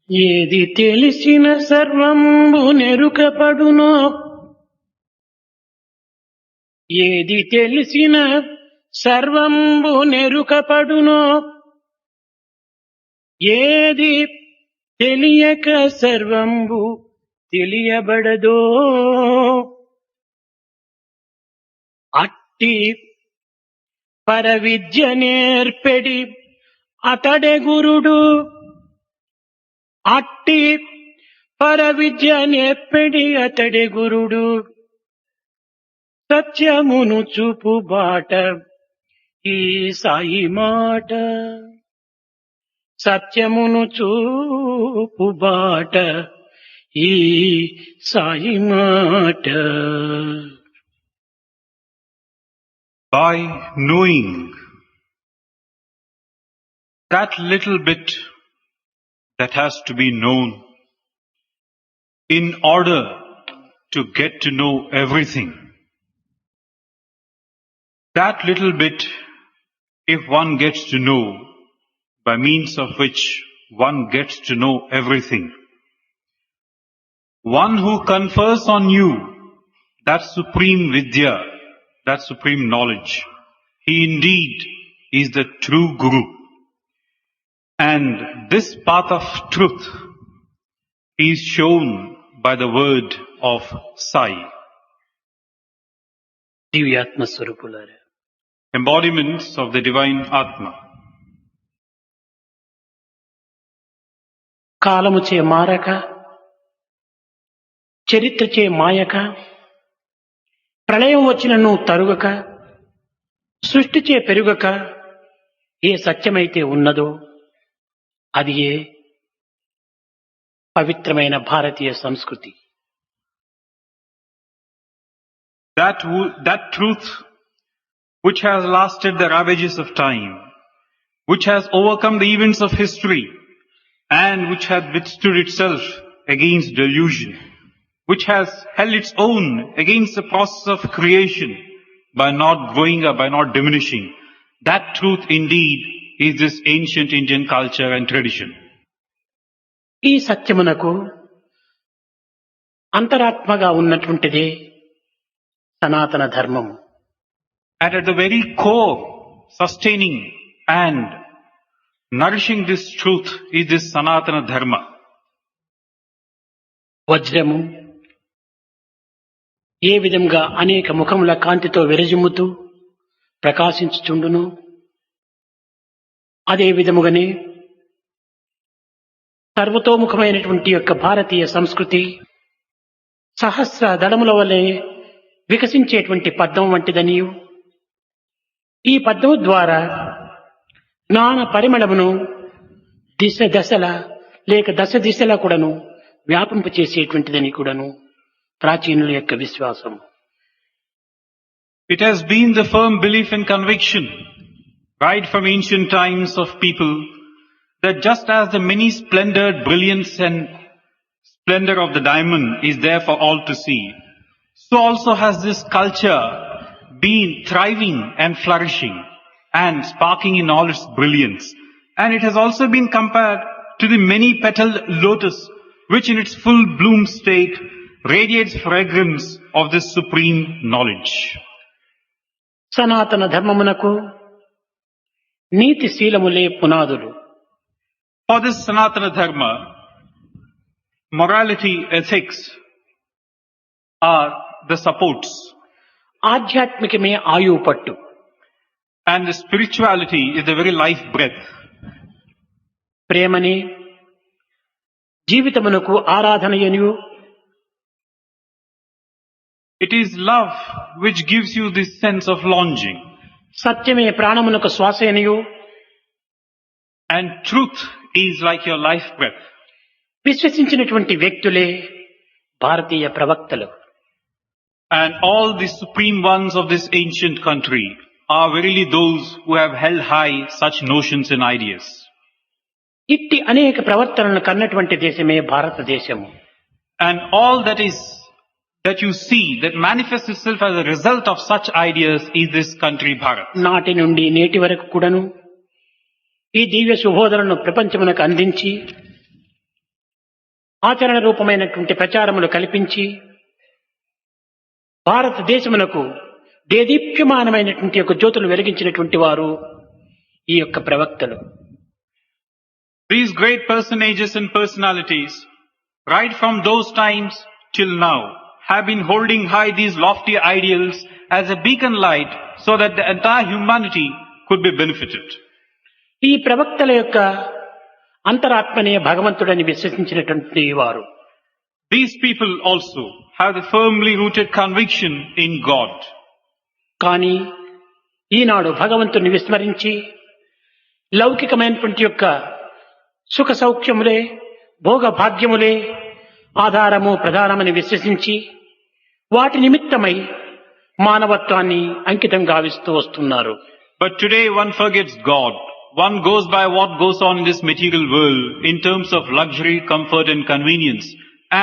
ఏది తెలిసిన సర్వంబు నెరుకపడునో, ఏది తెలిసిన సర్వంబు నెరుకపడునో, ఏది తెలియక సర్వంబు తెలియబడదో, అట్టి పరవిద్య నేర్పెడి అతడే గురుడు, అట్టి పరవిద్య నేర్పెడి అతడే గురుడు. సత్యమును చూపు బాట ఈ సాయి మాట, సత్యమును చూపు బాట ఈ సాయి మాట. By knowing that little bit that has to be known in order to get to know everything, that little bit, if one gets to know, by means of which one gets to know everything, one who confers on you that supreme vidya, that supreme knowledge, he indeed is the true Guru. And this path of truth is shown by the word of Sai. దివ్యాత్మ స్వరూపులారా, Embodiments of the divine Atma. కాలముచే మారక, చరిత్రచే మాయక, ప్రళయం వచ్చినను తరుగక, సృష్టిచే పెరుగక ఏ సత్యమైతే ఉన్నదో అది ఏ పవిత్రమైన భారతీయ సంస్కృతి. That truth which has lasted the ravages of time, which has overcome the events of history, and which has withstood itself against delusion, which has held its own against the process of creation by not growing up, by not diminishing. That truth indeed is this ancient Indian culture and tradition. ఈ సత్యమునకు అంతరాత్మగా ఉన్నటువంటిదే సనాతన ధర్మము. And at the very core, sustaining and nourishing this truth is this Sanatana Dharma. వజ్రము ఏ విధంగా అనేక ముఖముల కాంతితో విరజిమ్ముతూ ప్రకాశించుచుండును, అదే విధముగానే సర్వతోముఖమైనటువంటి యొక్క భారతీయ సంస్కృతి సహస్ర దళముల వలె వికసించేటువంటి పద్మం వంటిదనియు, ఈ పద్మం ద్వారా జ్ఞాన పరిమళమును దిశ దశల లేక దశ దిశలా కూడాను వ్యాపింపచేసేటువంటిదని కూడాను ప్రాచీనుల యొక్క విశ్వాసం. It has been the firm belief and conviction right from ancient times of people that just as the many splendored brilliance and splendor of the diamond is there for all to see, so also has this culture been thriving and flourishing and sparking in all its brilliance. And it has also been compared to the many-petaled lotus, which in its full bloom state radiates fragrance of this supreme knowledge. సనాతన ధర్మమునకు నీతి శీలములే పునాదులు. For this Sanatana Dharma, morality, ethics are the supports. ఆధ్యాత్మికమే ఆయువు పట్టు. And the spirituality is the very life breath. ప్రేమని జీవితమునకు ఆరాధనయనియు, It is love which gives you this sense of longing. సత్యమే ప్రాణమునకు శ్వాసయనియు, And truth is like your life breath. విశ్వసించినటువంటి వ్యక్తులే భారతీయ ప్రవక్తలు. And all the supreme ones of this ancient country are verily those who have held high such notions and ideas. ఇట్టి అనేక ప్రవర్తనలను కన్నటువంటి దేశమే భారతదేశము. And all that you see that manifests itself as a result of such ideas is this country Bharat. నాటి నుండి నేటి వరకు కూడాను ఈ దివ్య శుభోదరను ప్రపంచమునకు అందించి ఆచరణ రూపమైనటువంటి ప్రచారములు కల్పించి భారతదేశమునకు దేదీప్యమానమైనటువంటి యొక్క జ్యోతులు వెలిగించినటువంటి వారు ఈ యొక్క ప్రవక్తలు. These great personages and personalities, right from those times till now, have been holding high these lofty ideals as a beacon light so that the entire humanity could be benefited. ఈ ప్రవక్తల యొక్క అంతరాత్మనే భగవంతుడని విశ్వసించినటువంటి వారు. These people also have the firmly rooted conviction in God. కానీ ఈనాడు భగవంతుని విస్మరించి లౌకికమైనటువంటి యొక్క సుఖ సౌఖ్యములే భోగ భాగ్యములే ఆధారము ప్రధానమని విశ్వసించి వాటి నిమిత్తమై మానవత్వాన్ని అంకితం గావిస్తూ వస్తున్నారు. But today one forgets God. One goes by what goes on in this material world in terms of luxury, comfort and convenience,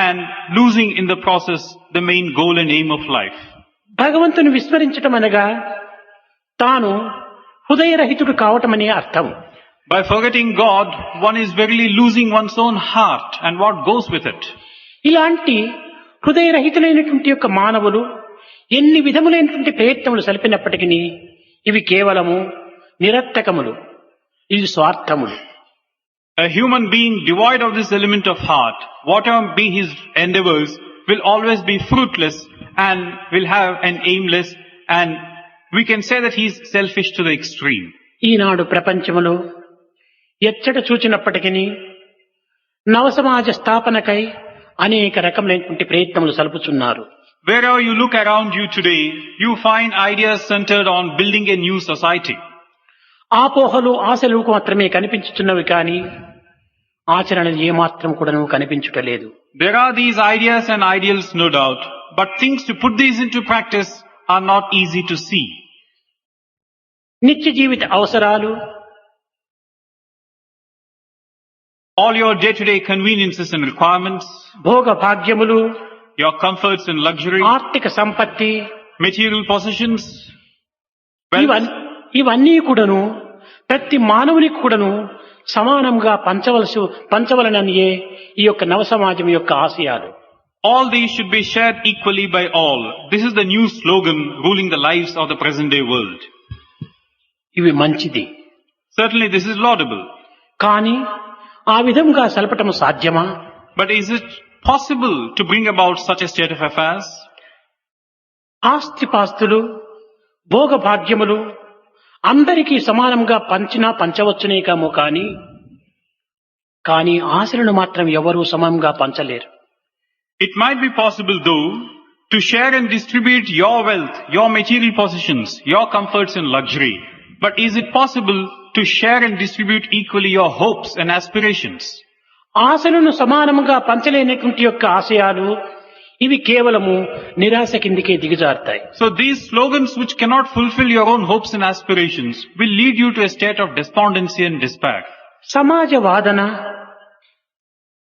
and losing in the process the main goal and aim of life. భగవంతుని విస్మరించటం అనగా తాను హృదయరహితుడు కావటమనే అర్థం. By forgetting God, one is verily losing one's own heart and what goes with it. ఇలాంటి హృదయరహితులైనటువంటి యొక్క మానవులు ఎన్ని విధములైనటువంటి ప్రయత్నములు సలిపినప్పటికీ ఇవి కేవలము నిరర్థకములు, ఇది స్వార్థములు. A human being devoid of this element of heart, whatever be his endeavors, will always be fruitless and will have an aimless, and we can say that he is selfish to the extreme. ఈనాడు ప్రపంచములో ఎచ్చట చూచినప్పటికీ నవసమాజ స్థాపనకై అనేక రకములైనటువంటి ప్రయత్నములు సలుపుచున్నారు. Wherever you look around you today, you find ideas centered on building a new society. ఆపోహలు ఆశలు మాత్రమే కనిపించుచున్నవి కానీ ఆచరణలు ఏమాత్రం కూడాను కనిపించుటలేదు. There are these ideas and ideals, no doubt, but things to put these into practice are not easy to see. నిత్య జీవిత అవసరాలు, all your day-to-day conveniences and requirements, Bhoga భాగ్యములు, your comforts and luxury, ఆర్థిక సంపత్తి, material possessions, ఇవన్నీ కూడాను ప్రతి మానవునికి కూడాను సమానంగా పంచవలననియే ఈ యొక్క నవ సమాజం యొక్క ఆశయాలు. All these should be shared equally by all. This is the new slogan ruling the lives of the present day world. ఇవి మంచిది. Certainly this is laudable. కానీ ఆ విధంగా సలపటం సాధ్యమా? But is it possible to bring about such a state of affairs? ఆస్తిపాస్తులు, భోగ భాగ్యములు అందరికీ సమానంగా పంచవచ్చునే కామో కానీ ఆశలను మాత్రం ఎవరూ సమానంగా పంచలేరు. It might be possible though to share and distribute your wealth, your material possessions, your comforts and luxury. But is it possible to share and distribute equally your hopes and aspirations? ఆశలను సమానంగా పంచలేనటువంటి యొక్క ఆశయాలు ఇవి కేవలము నిరాశ కిందికే దిగజారుతాయి. So these slogans which cannot fulfill your own hopes and aspirations will lead you to a state of despondency and despair. సమాజ వాదన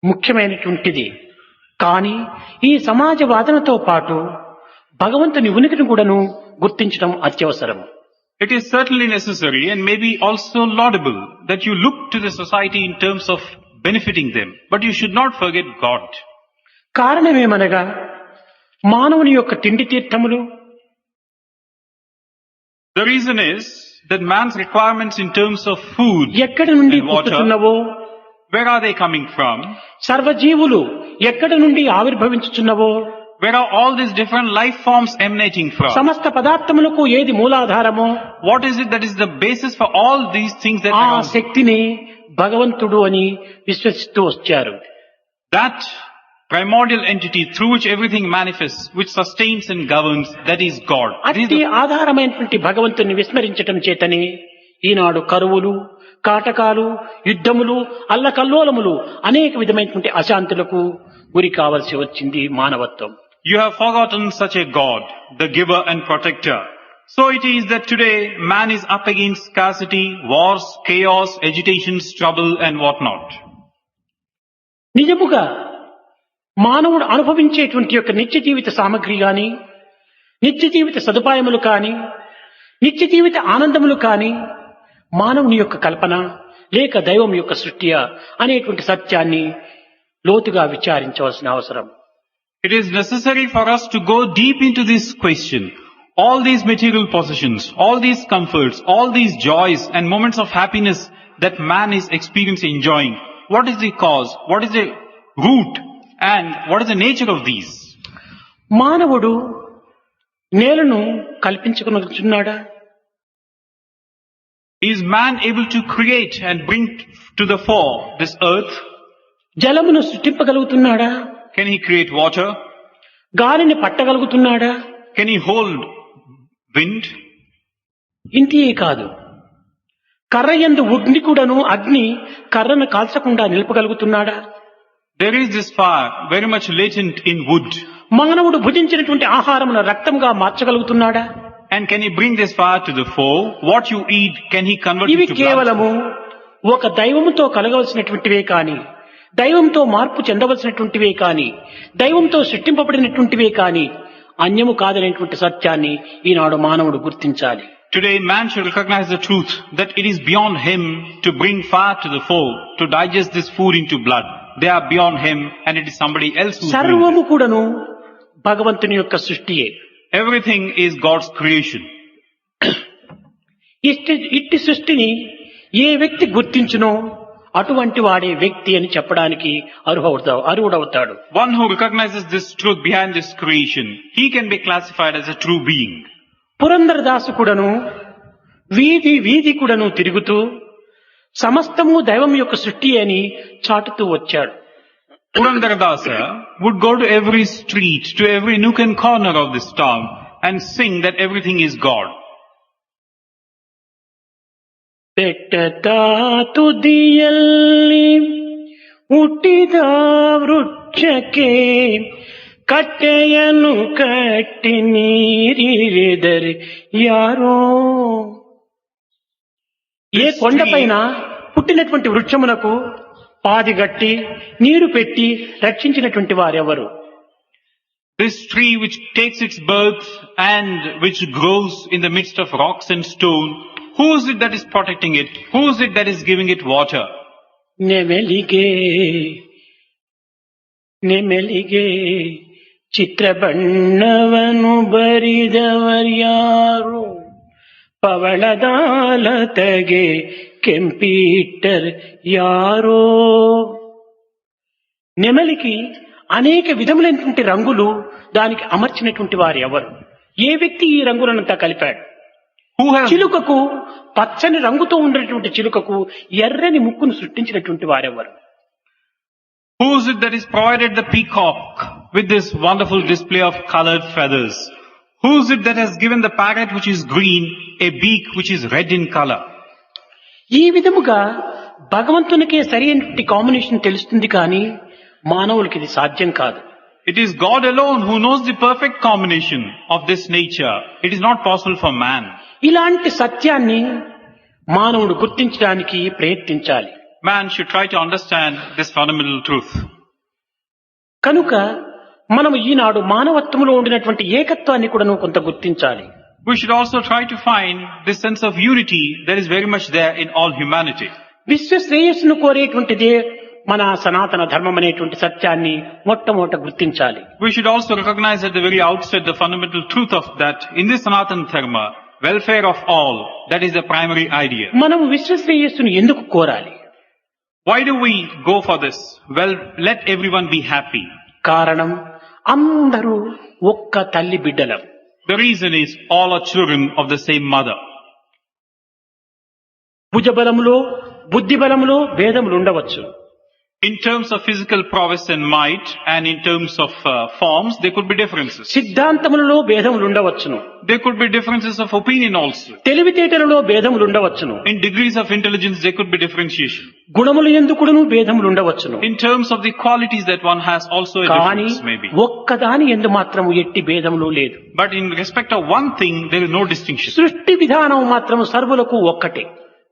ముఖ్యమైనటువంటిది. కానీ ఈ సమాజ వాదనతో పాటు భగవంతుని ఉనికిని కూడాను గుర్తించడం అత్యవసరం. It is certainly necessary and maybe also laudable that you look to the society in terms of benefiting them, but you should not forget God. కారణమేమనగా మానవుని యొక్క తిండి తీర్థములు, the reason is that man's requirements in terms of food ఎక్కడి నుండి and water, పుట్టుచున్నవో, where are they coming from? సర్వజీవులు ఎక్కడి నుండి ఆవిర్భవించుచున్నవో, where are all these different life forms emanating from? సమస్త పదార్థములకు ఏది మూలాధారమో, what is it that is the basis for all these things that ఆ are? శక్తిని భగవంతుడు అని విశ్వసిస్తూ వచ్చారు. That primordial entity through which everything manifests, which sustains and governs, that is God. అట్టి ఆధారమైనటువంటి భగవంతుని విస్మరించటం చేతనే ఈనాడు కరువులు, కాటకాలు, యుద్ధములు, అల్లకల్లోలములు, అనేక విధమైనటువంటి అశాంతులకు గురి కావలసి వచ్చింది మానవత్వం. You have forgotten such a God, the giver and protector. So it is that today man is up against scarcity, wars, chaos, agitations, trouble and whatnot. నిజముగా మానవుడు అనుభవించేటువంటి యొక్క నిత్య జీవిత సామగ్రి గాని, నిత్య జీవిత సదుపాయములు కాని, నిత్య జీవిత ఆనందములు కాని మానవుని యొక్క కల్పన లేక దైవం యొక్క సృష్టి అనేటువంటి సత్యాన్ని లోతుగా విచారించవలసిన అవసరం. It is necessary for us to go deep into this question. All these material possessions, all these comforts, all these joys and moments of happiness that man is experiencing, enjoying, what is the cause? What is the root? And what is the nature of these? మానవుడు నేలను కల్పించుకున్నాడా? Is man able to create and bring to the fore this earth? జలమును సృష్టింపగలుగుతున్నాడా? Can he create water? గాలిని పట్టగలుగుతున్నాడా? Can he hold wind? ఇంతే కాదు, కర్రయందు అగ్ని కర్రను కాల్చకుండా నిలుపగలుగుతున్నాడా? There is this fire very much latent in wood. మానవుడు భుజించినటువంటి ఆహారమును రక్తంగా మార్చగలుగుతున్నాడా? And can he bring this fire to the fore? What you eat, can he convert ఇవి it to blood? కేవలము ఒక దైవముతో కలగవలసినటువంటివే కాని, దైవంతో మార్పు చెందవలసినటువంటివే కాని, దైవంతో సృష్టింపబడినటువంటివే కాని అన్యము కాదనేటువంటి సత్యాన్ని ఈనాడు మానవుడు గుర్తించాలి. Today man should recognize the truth that it is beyond him to bring fire to the fore, to digest this food into blood. They are beyond him and it is somebody else who brings సర్వము కూడాను భగవంతుని యొక్క సృష్టియే. Everything is God's creation. ఇట్టి సృష్టిని ఏ వ్యక్తి గుర్తించునో అటువంటి వాడే వ్యక్తి అని చెప్పడానికి అర్హుడవుతాడు. One who recognizes this truth behind this creation, he can be classified as a true being. Purandaradasu కూడాను వీధి వీధి కూడాను తిరుగుతూ సమస్తము దైవం యొక్క సృష్టి అని చాటుతూ వచ్చాడు. Purandaradasa would go to every street, to every nook and corner of this town and sing that everything is God. ಪೆಟ್ಟತಾತು ದಿಯಲ್ಲಿ ಹುಟ್ಟಿದ ವೃಕ್ಷಕ್ಕೆ ಕಟ್ಟೆಯನ್ನು ಕಟ್ಟಿ ನೀರಿರೆದರೆ ಯಾರೋ. ఏ కొండపైన పుట్టినటువంటి వృక్షమునకు పాదిగట్టి నీరు పెట్టి రక్షించినటువంటి వారెవరు? This tree which takes its birth and which grows in the midst of rocks and stone, who is it that is protecting it? Who is it that is giving it water? ನೆಮೆಲಿಗೆ ನೆಮೆಲಿಗೆ ಚಿತ್ರಬಣ್ಣವನು ಬರಿದವರ್ಯಾರು, ಪವಳದಾಲತೆಗೆ ಕೆಂಪೀಟರ್ యారో. నెమలికి అనేక విధములైనటువంటి రంగులు దానికి అమర్చినటువంటి వారు ఎవరు? ఏ వ్యక్తి ఈ రంగులనంతా కలిపాడు? చిలుకకు పచ్చని రంగుతో ఉన్నటువంటి చిలుకకు ఎర్రని ముక్కును సృష్టించినటువంటి వారెవరు? Who is it that is provided the peacock with this wonderful display of colored feathers? Who is it that has given the parrot which is green a beak which is red in color? ఈ విధముగా భగవంతునికే సరైనటువంటి combination తెలుస్తుంది కానీ మానవులకి ఇది సాధ్యం కాదు. It is God alone who knows the perfect combination of this nature. It is not possible for man. ఇలాంటి సత్యాన్ని మానవుడు గుర్తించడానికి ప్రయత్నించాలి. Man should try to understand this fundamental truth. కనుక మనం ఈనాడు మానవత్వంలో ఉండినటువంటి ఏకత్వాన్ని కూడా కొంత గుర్తించాలి. We should also try to find this sense of unity that is very much there in all humanity. విశ్వ శ్రేయస్సును కోరేటువంటిదే మన సనాతన ధర్మం అనేటువంటి సత్యాన్ని మొట్టమొదట గుర్తించాలి. We should also recognize at the very outset the fundamental truth of that in this Sanatana Dharma, welfare of all, that is the primary idea. మనం విశ్వ శ్రేయస్సును ఎందుకు కోరాలి? Why do we go for this? Well, let everyone be happy. కారణం అందరూ ఒక్క తల్లి బిడ్డలం. The reason is all are children of the same mother. భుజబలములో బుద్ధి బలములో భేదములు ఉండవచ్చు. In terms of physical prowess and might, and in terms of forms, there could be differences. సిద్ధాంతములలో భేదములు ఉండవచ్చును. There could be differences of opinion also. తెలివితేటలలో భేదములు ఉండవచ్చును. In degrees of intelligence, there could be differentiation. గుణములు ఎందుకును భేదములు ఉండవచ్చును. In terms of the qualities that one has, also a difference maybe. ఒక్కదాని యందు మాత్రము ఎట్టి భేదములు లేదు. But in respect of one thing, there is no distinction. సృష్టి విధానం మాత్రము సర్వులకు ఒక్కటే.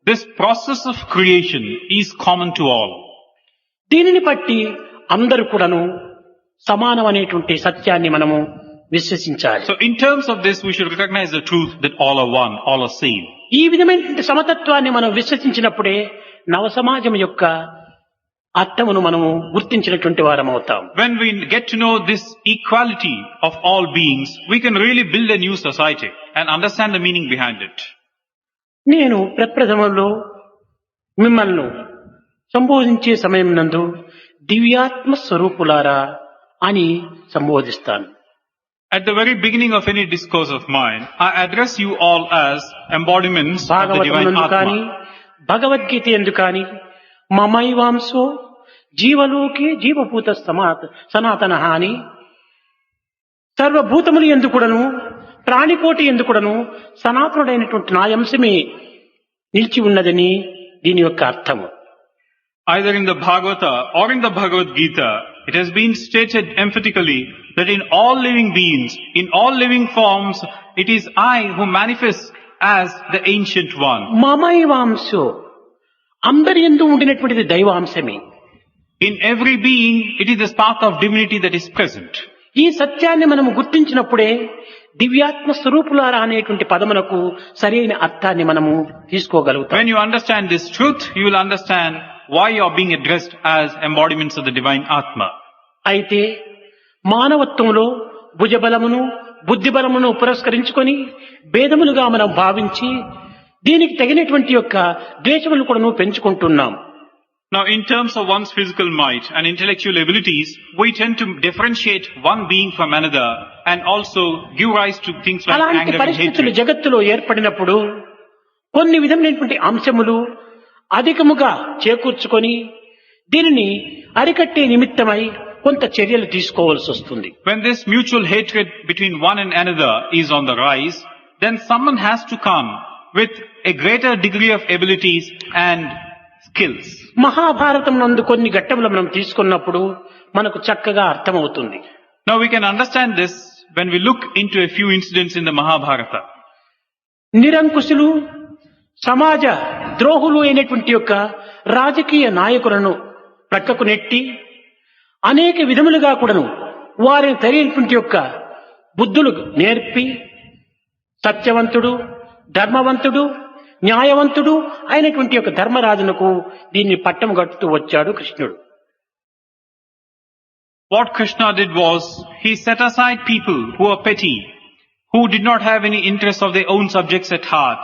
This process of creation is common to all. దీనిని బట్టి అందరూ కూడాను సమానమనేటువంటి సత్యాన్ని మనము విశ్వసించాలి. So in terms of this, we should recognize the truth that all are one, all are same. ఈ విధమైనటువంటి సమతత్వాన్ని మనం విశ్వసించినప్పుడే నవ సమాజం యొక్క అర్థమును మనము గుర్తించినటువంటి వారం అవుతాం. When we get to know this equality of all beings, we can really build a new society and understand the meaning behind it. నేను ప్రప్రథమంలో మిమ్మల్ని సంబోధించే సమయం నందు దివ్యాత్మ స్వరూపులారా అని సంబోధిస్తాను. At the very beginning of any discourse of mine, I address you all as embodiments of the divine భాగవతమునందు కానీ Atma. Bhagavad Gita ఎందు కానీ మమైవాంశో జీవలోకే జీవభూత సనాతన అని సర్వభూతములు ఎందుకుడను ప్రాణికోటి ఎందుకుడను సనాతనుడైనటువంటి నా అంశమే నిలిచి ఉన్నదని దీని యొక్క అర్థము. Either in the Bhagavata or in the Bhagavad Gita, it has been stated emphatically that in all living beings, in all living forms, it is I who manifests as the Ancient One. మమైవాంశో అందరి యందు ఉండినటువంటిది దైవాంశమే. In every being, it is the spark of divinity that is present. ఈ సత్యాన్ని మనము గుర్తించినప్పుడే దివ్యాత్మ స్వరూపులారా అనేటువంటి పదమునకు సరైన అర్థాన్ని మనము తీసుకోగలుగుతాం. When you understand this truth, you will understand why you are being addressed as embodiments of the divine Atma. అయితే మానవత్వంలో భుజబలమును బుద్ధిబలమును పురస్కరించుకొని భేదములుగా మనం భావించి దీనికి తగినటువంటి యొక్క ద్వేషములు కూడా పెంచుకుంటున్నాం. Now, in terms of one's physical might and intellectual abilities, we tend to differentiate one being from another and also give rise to things like అలాంటి anger and పరిస్థితులు hatred. జగత్తులో ఏర్పడినప్పుడు కొన్ని విధమైనటువంటి అంశములు అధికముగా చేకూర్చుకొని దీనిని అరికట్టే నిమిత్తమై కొంత చర్యలు తీసుకోవాల్సి వస్తుంది. When this mutual hatred between one and another is on the rise, then someone has to come with a greater degree of abilities and skills. Mahabharatam నందు కొన్ని ఘట్టములు మనం తీసుకున్నప్పుడు మనకు చక్కగా అర్థమవుతుంది. Now we can understand this when we look into a few incidents in the Mahabharata. నిరంకుశులు సమాజ ద్రోహులు అయినటువంటి యొక్క రాజకీయ నాయకులను ప్రక్కకు నెట్టి అనేక విధములుగా కూడాను వారిని తగినటువంటి యొక్క బుద్ధులు నేర్పి సత్యవంతుడు ధర్మవంతుడు న్యాయవంతుడు అయినటువంటి యొక్క ధర్మరాజునకు దీన్ని పట్టం కట్టుతూ వచ్చాడు కృష్ణుడు. What Krishna did was, he set aside people who were petty, who did not have any interest of their own subjects at heart,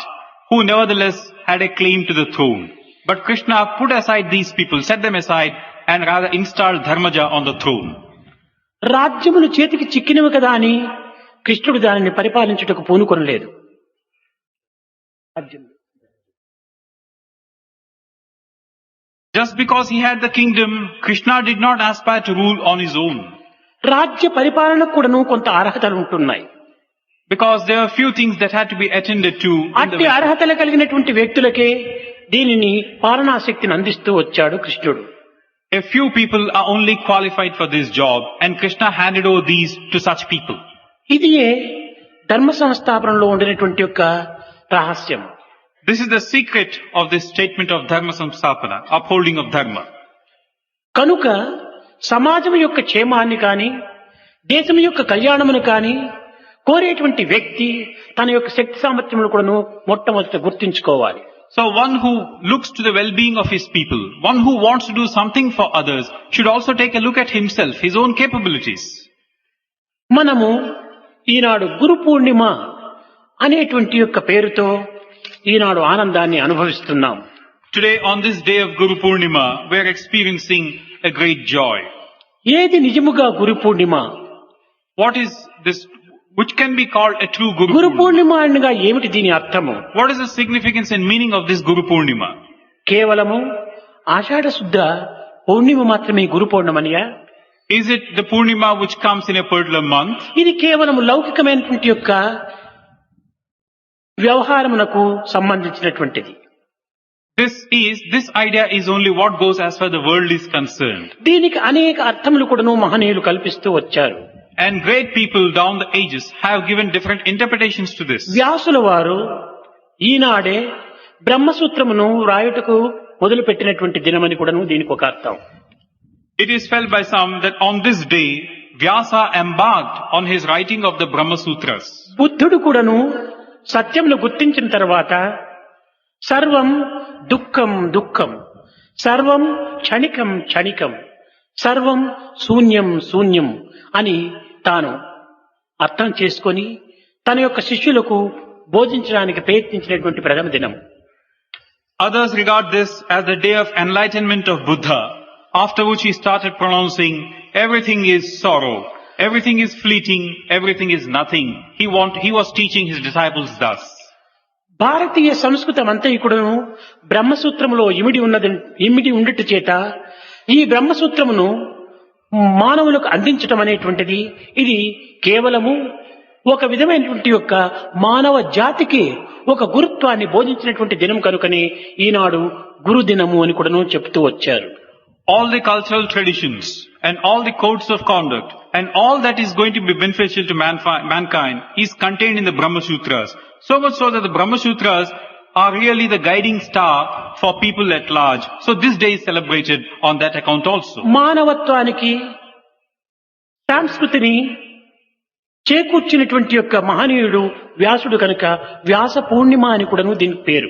who nevertheless had a claim to the throne. But Krishna put aside these people, set them aside, and rather installed Dharmaja on the throne. రాజ్యములు చేతికి చిక్కినవి కదా అని కృష్ణుడు దానిని పరిపాలించుటకు పూనుకొనలేదు. Just because he had the kingdom, Krishna did not aspire to rule on his own. రాజ్య పరిపాలనకు కూడాను కొంత అర్హతలు ఉంటున్నాయి. Because there are few things that had to be attended to. In the అట్టి అర్హతలు కలిగినటువంటి వ్యక్తులకే దీనిని పాలనాశక్తిని అందిస్తూ వచ్చాడు కృష్ణుడు. A few people are only qualified for this job, and Krishna handed over these to such people. ఇదియే ధర్మ సంస్థాపనలో ఉండినటువంటి యొక్క రహస్యం. This is the secret of this statement of Dharma Samstapana, upholding of Dharma. కనుక సమాజం యొక్క క్షేమాన్ని కాని దేశం యొక్క కళ్యాణమును కాని కోరేటువంటి వ్యక్తి తన యొక్క శక్తి సామర్థ్యములు కూడాను మొట్టమొదట గుర్తించుకోవాలి. So one who looks to the well-being of his people, one who wants to do something for others, should also take a look at himself, his own capabilities. మనము ఈనాడు గురు పూర్ణిమ అనేటువంటి యొక్క పేరుతో ఈనాడు ఆనందాన్ని అనుభవిస్తున్నాం. Today, on this day of Guru-Poornima, we are experiencing a great joy. ఏది నిజముగా Guru Purnima? What is this, which can be called a true Guru Guru-Poornima? పూర్ణిమ అనగా ఏమిటి దీని అర్థము? What is the significance and meaning of this Guru-Poornima? కేవలము ఆషాఢ శుద్ధ పౌర్ణిమ మాత్రమే గురు పౌర్ణమనియా? Is it the Purnima which comes in a particular month? ఇది కేవలం లౌకికమైనటువంటి యొక్క వ్యవహారమునకు సంబంధించినటువంటిది. This idea is only what goes as far the world is concerned. దీనికి అనేక అర్థములు కూడాను మహనీయులు కల్పిస్తూ వచ్చారు. And great people down the ages have given different interpretations to this. వ్యాసుల వారు ఈనాడే బ్రహ్మసూత్రమును రాయుటకు మొదలుపెట్టినటువంటి దినమని కూడాను దీనికి ఒక అర్థం. It is felt by some that on this day, Vyasa embarked on his writing of the Brahma Sutras. బుద్ధుడు కూడాను సత్యమును గుర్తించిన తర్వాత సర్వం దుఃఖం దుఃఖం సర్వం క్షణికం క్షణికం, సర్వం శూన్యం శూన్యం అని తాను అర్థం చేసుకొని తన యొక్క శిష్యులకు బోధించడానికి ప్రయత్నించినటువంటి ప్రథమ దినం. Others regard this as the day of enlightenment of Buddha, after which he started pronouncing, everything is sorrow, everything is fleeting, everything is nothing. He was teaching his disciples thus. భారతీయ సంస్కృతం అంతయుకుడును బ్రహ్మసూత్రములో ఇమిడి ఉండుట చేత ఈ బ్రహ్మసూత్రమును మానవులకు అందించటం అనేటువంటిది ఇది కేవలము ఒక విధమైనటువంటి యొక్క మానవ జాతికి ఒక గురుత్వాన్ని బోధించినటువంటి దినం కనుకనే ఈనాడు గురు దినము అని కూడాను చెప్తూ వచ్చారు. All the cultural traditions and all the codes of conduct and all that is going to be beneficial to mankind is contained in the Brahma Sutras. So much so that the Brahma Sutras are really the guiding star for people at large. So this day is celebrated on that account also. మానవత్వానికి సంస్కృతిని చేకూర్చినటువంటి యొక్క మహనీయుడు వ్యాసుడు కనుక వ్యాస పూర్ణిమ అని కూడాను దీనికి పేరు.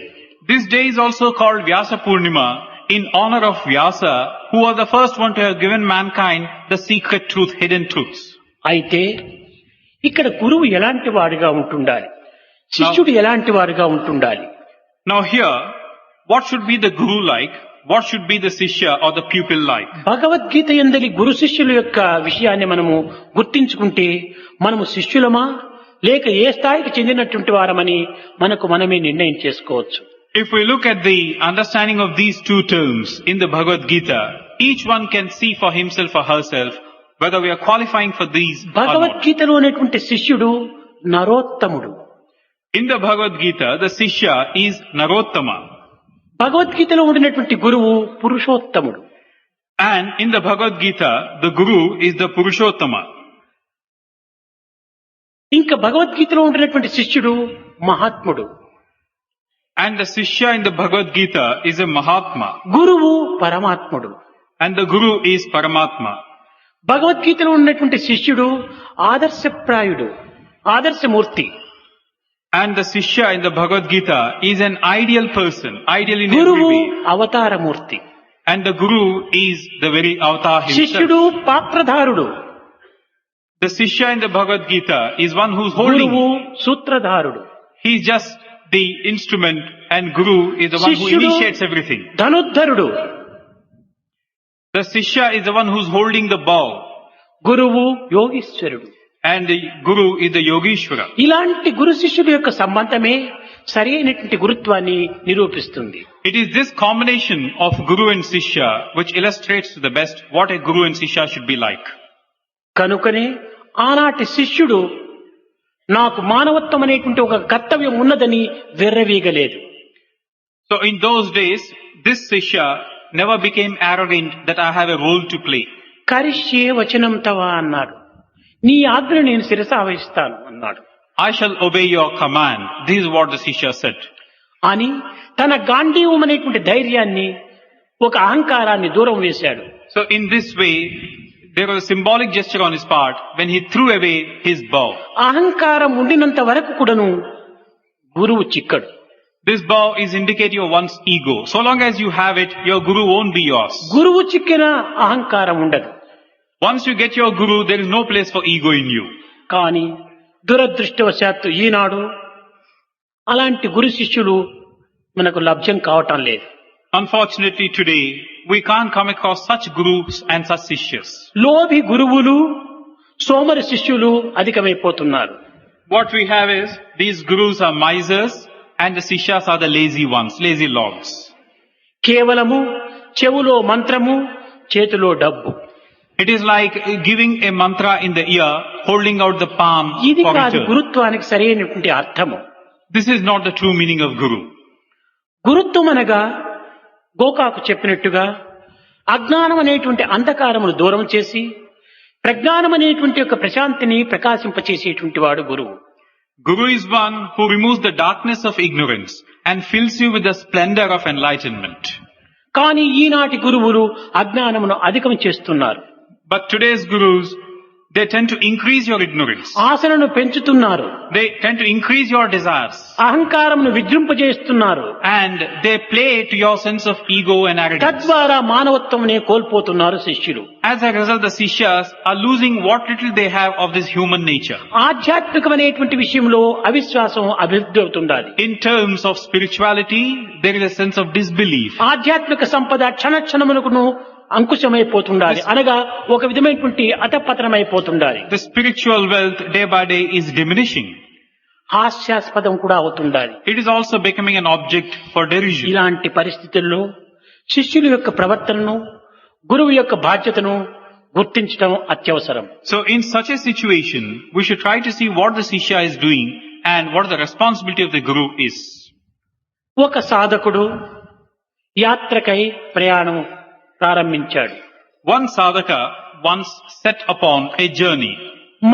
This day is also called Vyasa Purnima in honor of Vyasa, who was the first one to have given mankind the secret truth, hidden truths. అయితే ఇక్కడ గురువు ఎలాంటి వాడిగా ఉంటుండాలి, శిష్యుడు ఎలాంటి వాడిగా ఉంటుండాలి? Now here, what should be the guru like? What should be the Sishya or the pupil like? Bhagavad Gita యందలి గురు శిష్యుల యొక్క విషయాన్ని మనము గుర్తించుకుంటే మనము శిష్యులమా లేక ఏ స్థాయికి చెందినటువంటి వారమని మనకు మనమే నిర్ణయం చేసుకోవచ్చు. If we look at the understanding of these two terms in the Bhagavad Gita, each one can see for himself or herself whether we are qualifying for these or not. భగవద్గీతలో ఉన్నటువంటి శిష్యుడు నరోత్తముడు. In the Bhagavad Gita, the Sishya is Narottama. భగవద్గీతలో ఉండినటువంటి గురువు పురుషోత్తముడు. And in the Bhagavad Gita, the Guru is the Purushottama. ఇంకా భగవద్గీతలో ఉండినటువంటి శిష్యుడు మహాత్ముడు. And the Sishya in the Bhagavad Gita is a Mahatma. గురువు పరమాత్ముడు. And the Guru is Paramatma. భగవద్గీతలో ఉన్నటువంటి శిష్యుడు ఆదర్శప్రాయుడు, ఆదర్శమూర్తి. And the Sishya in the Bhagavad Gita is an ideal person, ideal in every గురువు way. అవతారమూర్తి. And the Guru is the very avatar శిష్యుడు himself. పాత్రధారుడు. The Sishya in the Bhagavad Gita is one who's holding. గురువు సూత్రధారుడు. He is just the instrument and Guru is the one who శిష్యుడు initiates everything. ధనుద్ధరుడు. The Sishya is the one who's holding the bow. గురువు యోగీశ్వరుడు. And the Guru is the Yogishwara. ఇలాంటి గురు శిష్యుల యొక్క సంబంధమే సరి అయినటువంటి గురుత్వాన్ని నిరూపిస్తుంది. It is this combination of Guru and Sishya which illustrates to the best what a Guru and Sishya should be like. కనుకనే ఆనాటి శిష్యుడు నాకు మానవత్వం అనేటువంటి ఒక కర్తవ్యం ఉన్నదని వెర్రవీగలేదు. So in those days, this Sishya never became arrogant that I have a role to play. కరిష్యే వచనం తవ అన్నాడు. నీ ఆజ్ఞ నేను శిరసావహిస్తాను అన్నాడు. I shall obey your command. This is what the Sishya said. అని తన గాంధీవం అనేటువంటి ధైర్యాన్ని ఒక అహంకారాన్ని దూరం వేశాడు. So in this way, there was a symbolic gesture on his part when he threw away his bow. అహంకారం ఉండినంత వరకు కూడాను గురువు చిక్కడు. This bow is indicative of one's ego. So long as you have it, your Guru won't be yours. గురువు చిక్కిన అహంకారం ఉండదు. Once you get your Guru, there is no place for ego in you. కానీ దురదృష్టవశాత్తు ఈనాడు అలాంటి గురు శిష్యులు మనకు లభ్యం కావటం లేదు. Unfortunately today, we can't come across such gurus and such sishyas. లోభి గురువులు సోమరి శిష్యులు అధికమైపోతున్నారు. What we have is, these gurus are misers and the sishyas are the lazy ones, lazy logs. కేవలము చెవులో మంత్రము, చేతిలో డబ్బు. It is like giving a mantra in the ear, holding out the palm ఇది for కాదు return. గురుత్వానికి సరైనటువంటి అర్థము. This is not the true meaning of Guru. గురుత్వం అనగా గోకాకు చెప్పినట్టుగా అజ్ఞానం అనేటువంటి అంధకారమును దూరం చేసి ప్రజ్ఞానం అనేటువంటి యొక్క ప్రశాంతిని ప్రకాశింపచేసేటువంటి వాడు గురువు. Guru is one who removes the darkness of ignorance and fills you with the splendor of enlightenment. కానీ ఈనాటి గురువులు అజ్ఞానమును అధికం చేస్తున్నారు. But today's gurus, They tend to increase your ignorance. ఆశలను పెంచుతున్నారు, They tend to increase your desires. అహంకారమును విజృంపజేస్తున్నారు, And they play to your sense of ego and arrogance. తద్వారా మానవత్వమునే కోల్పోతున్నారు శిష్యులు. As a result, the Sishyas are losing what little they have of this human nature. ఆధ్యాత్మికమైనటువంటి విషయంలో అవిశ్వాసం అభివృద్ధి అవుతుండాలి. In terms of spirituality, there is a sense of disbelief. ఆధ్యాత్మిక సంపద క్షణక్షణమునకును అంకుశమైపోతుండాలి, అనగా ఒక విధమైనటువంటి అతపతనమైపోతుండాలి. The spiritual wealth day by day is diminishing. హాస్యాస్పదం కూడా అవుతుండాలి. It is also becoming an object for derision. ఇలాంటి పరిస్థితుల్లో శిష్యుల యొక్క ప్రవర్తనను, గురువు యొక్క బాధ్యతను గుర్తించడం అత్యవసరం. So in such a situation, we should try to see what the Sishya is doing and what the responsibility of the Guru is. ఒక సాధకుడు యాత్రకై ప్రయాణం ప్రారంభించాడు. One sadhaka once set upon a journey.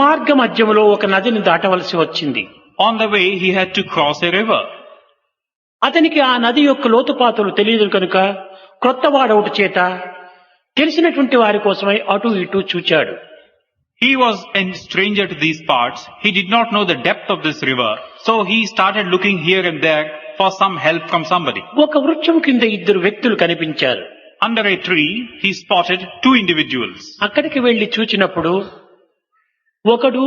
మార్గ మధ్యములో ఒక నదిని దాటవలసి వచ్చింది. On the way, he had to cross a river. అతనికి ఆ నది యొక్క లోతుపాతులు తెలియదు కనుక క్రొత్తవాడవుట చేత తెలిసినటువంటి వారి కోసమై అటు ఇటు చూచాడు. He was a stranger to these parts. He did not know the depth of this river. So he started looking here and there for some help from somebody. ఒక వృక్షం కింద ఇద్దరు వ్యక్తులు కనిపించారు. Under a tree, he spotted two individuals. అక్కడికి వెళ్లి చూచినప్పుడు ఒకడు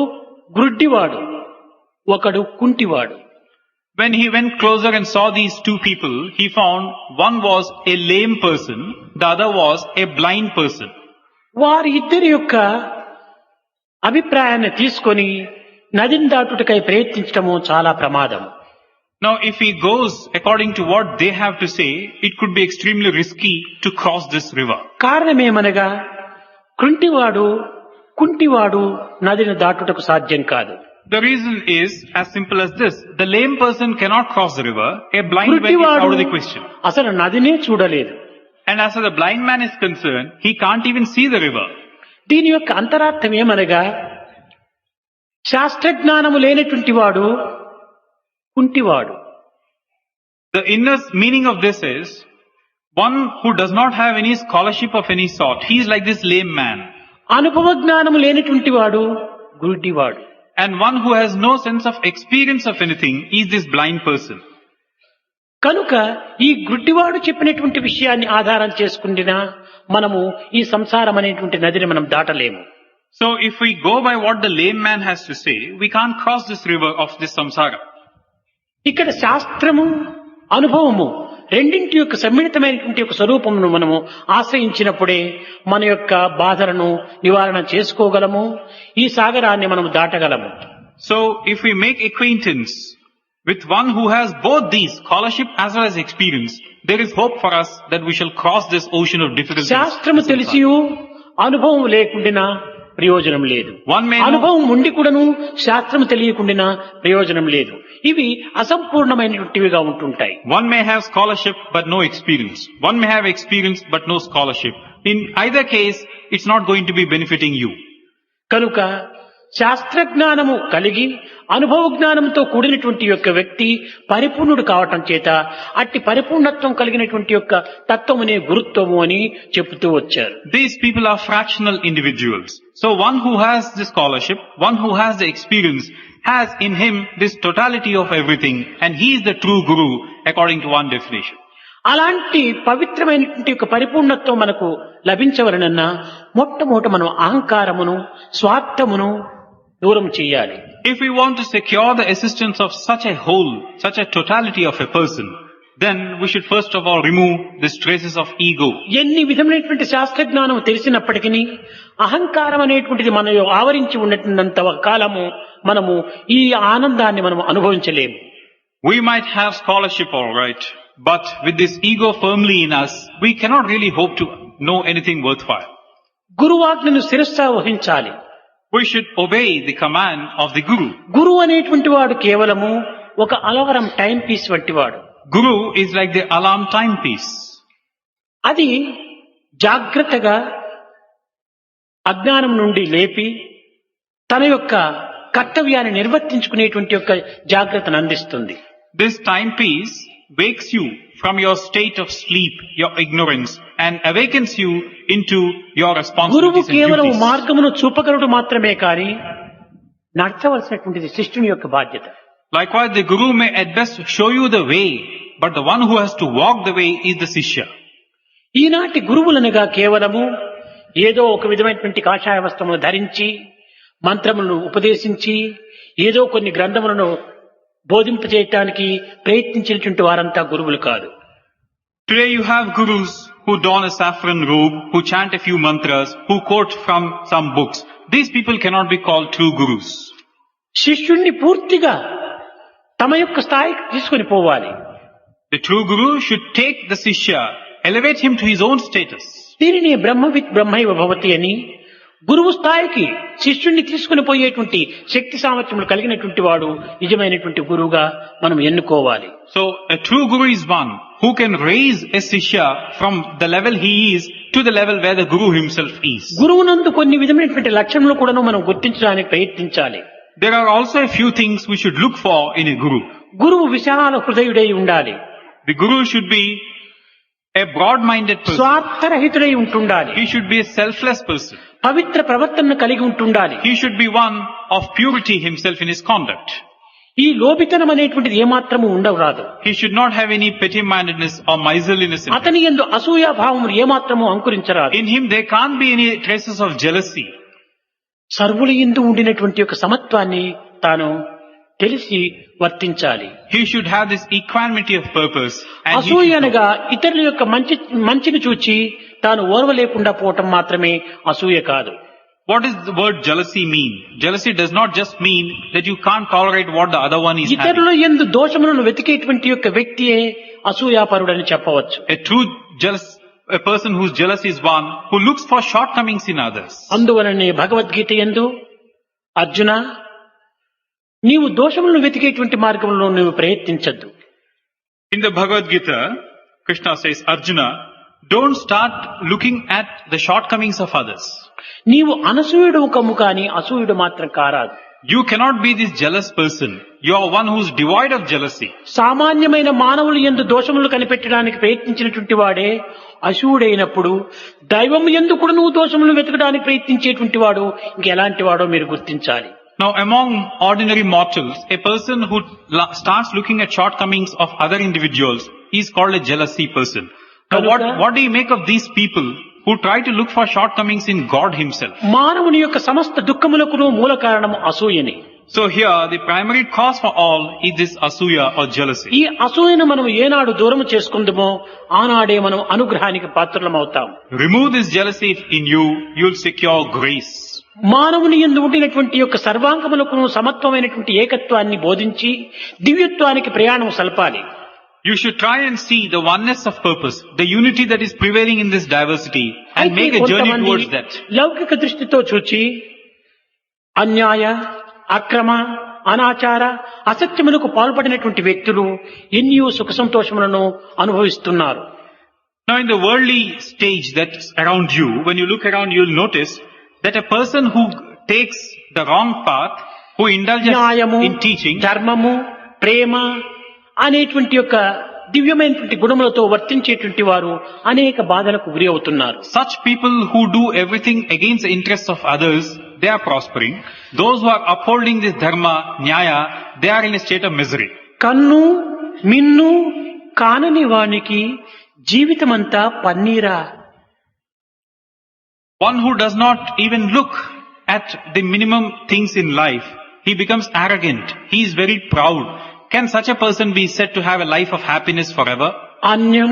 గ్రుడ్డివాడు, ఒకడు కుంటివాడు. When he went closer and saw these two people, he found one was a lame person, the other was a blind person. వారి ఇద్దరి యొక్క అభిప్రాయాన్ని తీసుకొని నదిని దాటుటకై ప్రయత్నించడము చాలా ప్రమాదం. Now, if he goes according to what they have to say, it could be extremely risky to cross this river. కారణమేమనగా కుంటివాడు నదిని దాటుటకు సాధ్యం కాదు. The reason is as simple as this. The lame person cannot cross the river. A blind man is out of the question. అసలు నదినే చూడలేదు. And as far as the blind man is concerned, he can't even see the river. దీని యొక్క అంతరార్థం ఏమనగా శాస్త్రజ్ఞానము లేనటువంటి వాడు కుంటివాడు. The inner meaning of this is one who does not have any scholarship of any sort. He is like this lame man. అనుభవ జ్ఞానము లేనటువంటి వాడు గుడ్డివాడు. And one who has no sense of experience of anything is this blind person. కనుక ఈ గుడ్డివాడు చెప్పినటువంటి విషయాన్ని ఆధారం చేసుకుండినా మనము ఈ సంసారం అనేటువంటి నదిని మనం దాటలేము. So if we go by what the lame man has to say, we can't cross this river of this samsara. ఇక్కడ శాస్త్రము అనుభవము రెండింటి యొక్క సమ్మిళితమైనటువంటి యొక్క స్వరూపమును మనము ఆశ్రయించినప్పుడే మన యొక్క బాధలను నివారణ చేసుకోగలము, ఈ సాగరాన్ని మనము దాటగలము. So if we make acquaintance with one who has both these, scholarship as well as experience, there is hope for us that we shall cross this ocean of difficulties. శాస్త్రము తెలిసియు అనుభవం లేకుండినా ప్రయోజనం లేదు. అనుభవం ఉండి కూడాను శాస్త్రము తెలియకుండినా ప్రయోజనం లేదు. ఇవి అసంపూర్ణమైనటువంటివిగా ఉంటుంటాయి. One may have scholarship but no experience. One may have experience but no scholarship. In either case, it's not going to be benefiting you. కనుక శాస్త్రజ్ఞానము కలిగి అనుభవ జ్ఞానంతో కూడినటువంటి యొక్క వ్యక్తి పరిపూర్ణుడు కావటం చేత అట్టి పరిపూర్ణత్వం కలిగినటువంటి యొక్క తత్వమునే గురుత్వము అని చెబుతూ వచ్చారు. These people are fractional individuals. So one who has the scholarship, one who has the experience, has in him this totality of everything, and he is the true guru according to one definition. అలాంటి పవిత్రమైనటువంటి యొక్క పరిపూర్ణత్వం మనకు లభించవలనన్నా మొట్టమొదట మనం అహంకారమును స్వార్థమును దూరం చేయాలి. If we want to secure the assistance of such a whole, such a totality of a person, then we should first of all remove the traces of ego. ఎన్ని విధమైనటువంటి శాస్త్రజ్ఞానం తెలిసినప్పటికీ అహంకారం అనేటువంటిది మన ఆవరించి ఉన్నంత కాలము మనము ఈ ఆనందాన్ని మనం అనుభవించలేము. We might have scholarship all right, but with this ego firmly in us, we cannot really hope to know anything worthwhile. గురువాజ్ఞను శిరస్సా వహించాలి. We should obey the command of the Guru. గురువు అనేటువంటి వాడు కేవలము ఒక అలవరం టైం పీస్ వంటివాడు. Guru is like the alarm timepiece. అది జాగ్రత్తగా అజ్ఞానం నుండి లేపి తన యొక్క కర్తవ్యాన్ని నిర్వర్తించుకునేటువంటి యొక్క జాగ్రత్తను అందిస్తుంది. This timepiece wakes you from your state of sleep, your ignorance, and awakens you into your గురువు responsibilities and కేవలం duties. మార్గమును చూపగలడు మాత్రమే కాని నడచవలసినటువంటిది శిష్యుని యొక్క బాధ్యత. Likewise, the Guru may at best show you the way, but the one who has to walk the way is the Sishya. ఈనాటి గురువులనగా కేవలము ఏదో ఒక విధమైనటువంటి కాషాయ వస్త్రమును ధరించి మంత్రములను ఉపదేశించి ఏదో కొన్ని గ్రంథములను బోధింపజేయటానికి ప్రయత్నించినటువంటి వారంతా గురువులు కాదు. Today you have Gurus who don a saffron robe, who chant a few mantras, who quote from some books. These people cannot be called true Gurus. శిష్యుణ్ణి పూర్తిగా తమ యొక్క స్థాయికి తీసుకొని పోవాలి. The true Guru should take the Sishya, elevate him to his own status. దీనిని బ్రహ్మవిత్ బ్రహ్మైవ భవతి అని గురువు స్థాయికి శిష్యుణ్ణి తీసుకుని పోయేటువంటి శక్తి సామర్థ్యములు కలిగినటువంటి వాడు నిజమైనటువంటి గురువుగా మనం ఎన్నుకోవాలి. So a true Guru is one who can raise a Sishya from the level he is to the level where the Guru himself is. గురువునందు కొన్ని విధమైనటువంటి లక్షణములు కూడా మనం గుర్తించడానికి ప్రయత్నించాలి. There are also a few things we should look for in a Guru. గురువు విశాల హృదయుడై ఉండాలి. The Guru should be a broad-minded person. స్వార్థరహితుడై ఉంటుండాలి. He should be a selfless person. పవిత్ర ప్రవర్తనను కలిగి ఉంటుండాలి. He should be one of purity himself in his conduct. ఈ లోభితనం అనేటువంటిది ఏమాత్రము ఉండరాదు. He should not have any petty-mindedness or miserliness in him. అతని యందు అసూయా భావములు ఏమాత్రము అంకురించరాదు. In him there can't be any traces of jealousy. సర్వుల యందు ఉండినటువంటి యొక్క సమత్వాన్ని తాను తెలిసి వర్తించాలి. He should have this equanimity of purpose. And he అసూయ should అనగా ఇతరుల యొక్క మంచిని చూచి తాను ఓర్వలేకుండా పోవటం మాత్రమే అసూయ కాదు. What does the word jealousy mean? Jealousy does not just mean that you can't tolerate what the other one is ఇతరుల having. యందు దోషములను వెతికేటువంటి యొక్క వ్యక్తియే అసూయాపరుడని చెప్పవచ్చు. A person who's jealous is one who looks for shortcomings in others. అందువలనే భగవద్గీత యందు అర్జున నీవు దోషములను వెతికేటువంటి మార్గంలో నీవు ప్రయత్నించద్దు. In the Bhagavad Gita, Krishna says, Arjuna, don't start looking at the shortcomings of others. నీవు అనసూయుడు కమ్ము కాని అసూయుడు మాత్రం కారాదు. You cannot be this jealous person. You are one who is devoid of jealousy. సామాన్యమైన మానవులు యందు దోషములు కనిపెట్టడానికి ప్రయత్నించినటువంటి వాడే అసూయుడైనప్పుడు దైవము యందు కూడా నువ్వు దోషములు వెతకడానికి ప్రయత్నించేటువంటి వాడు ఇంకెలాంటి వాడో మీరు గుర్తించాలి. Now among ordinary mortals, a person who starts looking at shortcomings of other individuals is called a jealousy person. Now what do you make of these people who try to look for shortcomings in God himself? మానవుని యొక్క సమస్త దుఃఖములకు మూల కారణము అసూయని. So here the primary cause for all is this asuya or jealousy. ఈ అసూయను మనం ఏనాడు దూరము చేసుకుందామో ఆనాడే మనం అనుగ్రహానికి పాత్రలమవుతాం. Remove this jealousy in you, you'll secure grace. మానవుని యందు ఉండినటువంటి యొక్క సర్వాంగములకు సమత్వమైనటువంటి ఏకత్వాన్ని బోధించి దివ్యత్వానికి ప్రయాణం సల్పాలి. You should try and see the oneness of purpose, the unity that is prevailing in this diversity, and అయితే make a journey కొంతమంది towards that. లౌకిక దృష్టితో చూచి అన్యాయ అక్రమ అనాచార అసత్యములకు పాల్పడినటువంటి వ్యక్తులు ఎన్నో సుఖ సంతోషములను అనుభవిస్తున్నారు. Now in the worldly stage that's around you, when you look around, you'll notice that a person who takes the wrong path, who indulges న్యాయము in teaching, ధర్మము ప్రేమ అనేటువంటి యొక్క దివ్యమైనటువంటి గుణములతో వర్తించేటువంటి వారు అనేక బాధలకు గురి అవుతున్నారు. such people who do everything against the interests of others, they are prospering. Those who are upholding this dharma, nyaya, they are in a state of misery. కన్ను మిన్ను కానని వానికి జీవితమంతా పన్నీరా. One who does not even look at the minimum things in life, he becomes arrogant. He is very proud. Can such a person be said to have a life of happiness forever? అన్యం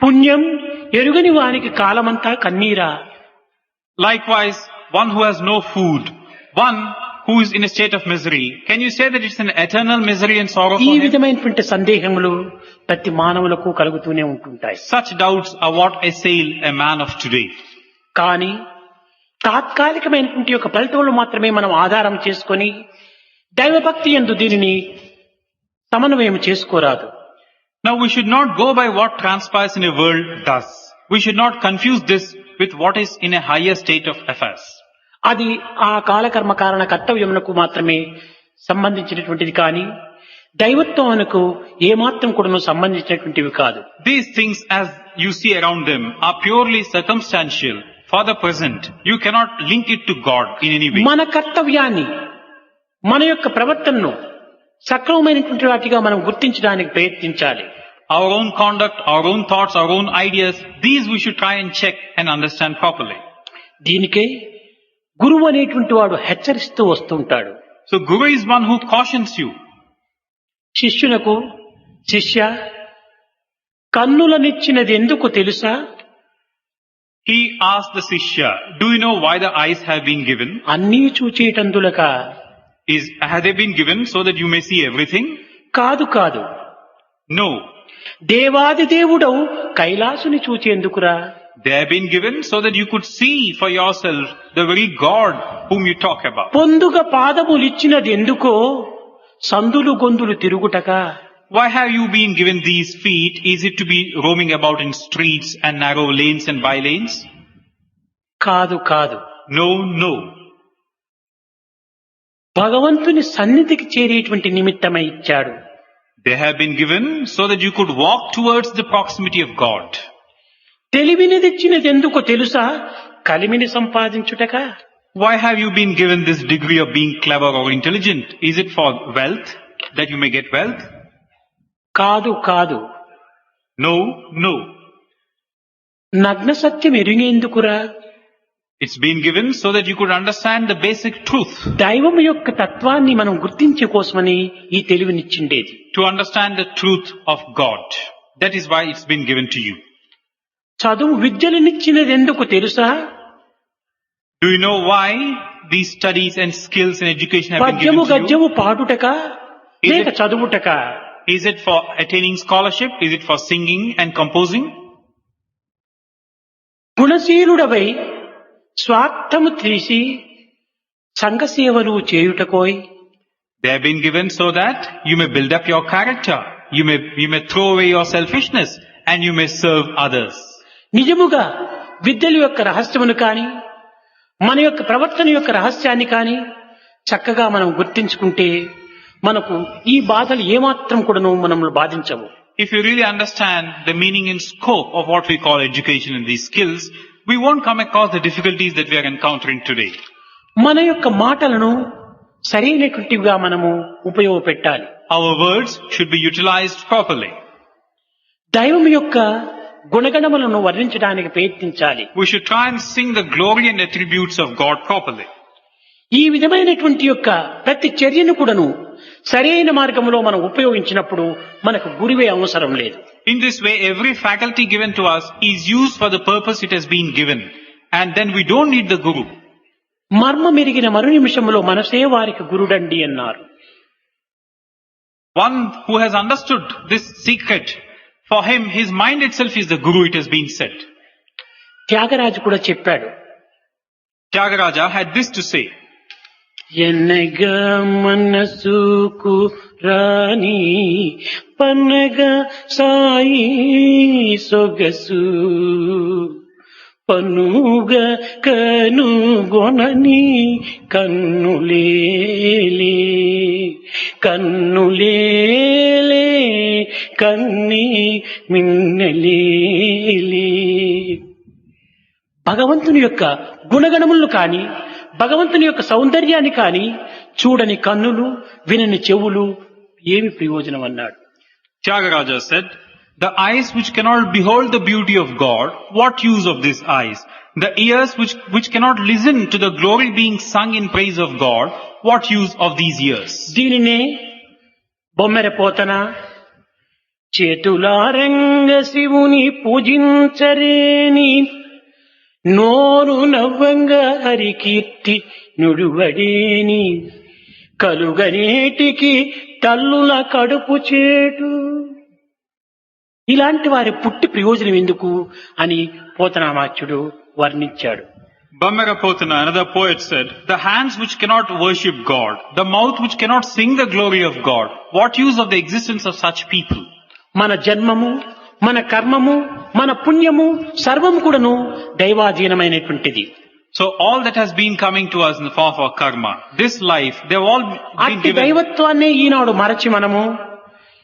పుణ్యం ఎరుగని వానికి కాలమంతా కన్నీరా. Likewise, one who has no food, one who is in a state of misery, can you say that it's an eternal misery and sorrow ఈ for him? విధమైనటువంటి సందేహములు ప్రతి మానవులకు కలుగుతూనే ఉంటుంటాయి. Such doubts are what assail a man of today. కానీ తాత్కాలికమైనటువంటి యొక్క ఫలితములు మాత్రమే మనం ఆధారం చేసుకొని దైవభక్తి యందు దీనిని సమన్వయం చేసుకోరాదు. Now we should not go by what transpires in a world thus. We should not confuse this with what is in a higher state of affairs. అది ఆ కాలకర్మ కారణ కర్తవ్యమునకు మాత్రమే సంబంధించినటువంటిది కానీ దైవత్వానికి ఏమాత్రం కూడా సంబంధించినటువంటివి కాదు. These things as you see around them are purely circumstantial for the present. You cannot link it to God in any way. మన కర్తవ్యాన్ని, మన యొక్క ప్రవర్తనను సక్రమమైనటువంటి వాటిగా మనం గుర్తించడానికి ప్రయత్నించాలి. Our own conduct, our own thoughts, our own ideas, these we should try and check and understand properly. దీనికే గురువు అనేటువంటి వాడు హెచ్చరిస్తూ వస్తుంటాడు. So Guru is one who cautions you. శిష్యునకు, శిష్య, కన్నులనిచ్చినది ఎందుకు తెలుసా? He asked the Shishya, do you know why the eyes have been given? అన్నీ చూచేటందులక? Have they been given so that you may see everything? కాదు కాదు. No. దేవాది దేవుడవు కైలాసుని చూచేందుకురా? They have been given so that you could see for yourself the very God whom you talk about. పొందుగ పాదములిచ్చినది ఎందుకో? సందులు గొందులు తిరుగుటక? Why have you been given these feet? Is it to be roaming about in streets and narrow lanes and by lanes? కాదు కాదు. No, no. భగవంతుని సన్నిధికి చేరేటువంటి నిమిత్తమై ఇచ్చాడు. They have been given so that you could walk towards the proximity of God. తెలివినిదిచ్చినది ఎందుకో తెలుసా? కలిమిని సంపాదించుటక? Why have you been given this degree of being clever or intelligent? Is it for wealth, that you may get wealth? కాదు కాదు. No, no. నగ్న సత్యం ఎరిగేందుకురా? It's been given so that you could understand the basic truth. దైవం యొక్క తత్వాన్ని మనం గుర్తించే కోసమని ఈ తెలివినిచ్చిండేది. To understand the truth of God. That is why it's been given to you. చదువు విద్యలనిచ్చినది ఎందుకు తెలుసా? Do you know why these studies and skills and education have been given పద్యము to you? గద్యము పాడుటక లేక చదువుటక? Is it for attaining scholarship? Is it for singing and composing? గుణశీలుడవై స్వార్థము తీసి సంఘసేవలు చేయుటకోయ్? They have been given so that you may build up your character. You may throw away your selfishness and you may serve others. నిజముగా విద్యల యొక్క రహస్యమును కాని, మన యొక్క ప్రవర్తన యొక్క రహస్యాన్ని కాని చక్కగా మనం గుర్తించుకుంటే మనకు ఈ బాధలు ఏమాత్రం కూడాను మనల్ని బాధించవు. If you really understand the meaning and scope of what we call education and these skills, we won't come across the difficulties that we are encountering today. మన యొక్క మాటలను సరైనటువంటివిగా మనము ఉపయోగపెట్టాలి. Our words should be utilized properly. దైవం యొక్క గుణగణములను వర్ణించడానికి ప్రయత్నించాలి. We should try and sing the glory and attributes of God properly. ఈ విధమైనటువంటి యొక్క ప్రతి చర్యను కూడాను సరైన మార్గంలో మనం ఉపయోగించినప్పుడు మనకు గురువే అవసరం లేదు. In this way, every faculty given to us is used for the purpose it has been given. And then we don't need the Guru. మర్మమెరిగిన మరు నిమిషంలో మనసే వారికి గురుడండి అన్నారు. One who has understood this secret, for him, his mind itself is the Guru, it has been said. Tyagaraju కూడా చెప్పాడు. Tyagaraja had this to say. ఎన్నగా మనసుకు రాణి పన్నగ సాయి సొగసు పనుగ కనుగొనని కన్నులేలే కన్నులేలే కన్ని మిన్నలేలే. భగవంతుని యొక్క గుణగణములను కాని, భగవంతుని యొక్క సౌందర్యాన్ని కాని చూడని కన్నులు, వినని చెవులు ఏమి ప్రయోజనం అన్నాడు. Tyagaraja said, the eyes which cannot behold the beauty of God, what use of these eyes? The ears which cannot listen to the glory being sung in praise of God, what use of these ears? దీనినే బొమ్మెర పోతన చేతులారంగ శివుని పూజించరేని నోరు నవ్వంగా హరికీర్తి నుడువడేని కలుగనేటికి తల్లుల కడుపు చేటు. ఇలాంటి వారి పుట్టి ప్రయోజనం ఎందుకు అని పోతనామాచ్యుడు వర్ణించాడు. Bammara Potana, another poet, said, the hands which cannot worship God, the mouth which cannot sing the glory of God, what use of the existence of such people? మన జన్మము, మన కర్మము, మన పుణ్యము సర్వం కూడాను దైవాధీనమైనటువంటిది. So all that has been coming to us in the form of our karma, this life, they've all been అట్టి given. దైవత్వాన్ని ఈనాడు మరచి మనము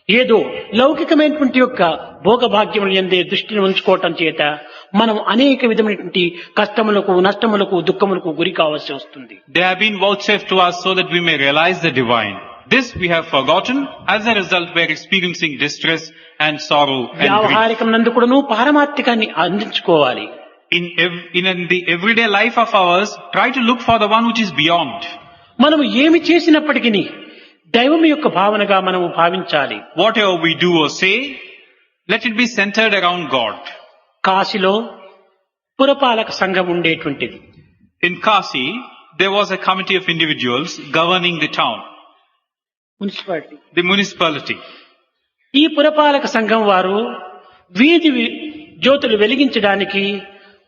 ఏదో లౌకికమైనటువంటి యొక్క భోగభాగ్యములు ఎందే దృష్టిని ఉంచుకోవటం చేత మనం అనేక విధమైనటువంటి కష్టములకు నష్టములకు దుఃఖములకు గురి కావాల్సి వస్తుంది. They have been vouchsafed to us so that we may realize the divine. This we have forgotten. As a result, we are experiencing distress and sorrow and grief. వ్యావహారికం నందు కూడాను పారమార్థికాన్ని అందించుకోవాలి. In the everyday life of ours, try to look for the one which is beyond. మనము ఏమి చేసినప్పటికీ దైవం యొక్క భావనగా మనము భావించాలి. Whatever we do or say, let it be centered around God. కాశీలో పురపాలక సంఘం ఉండేటువంటిది. In Kasi, there was a committee of individuals governing the town, municipality. the municipality. ఈ పురపాలక సంఘం వారు వీధి జ్యోతులు వెలిగించడానికి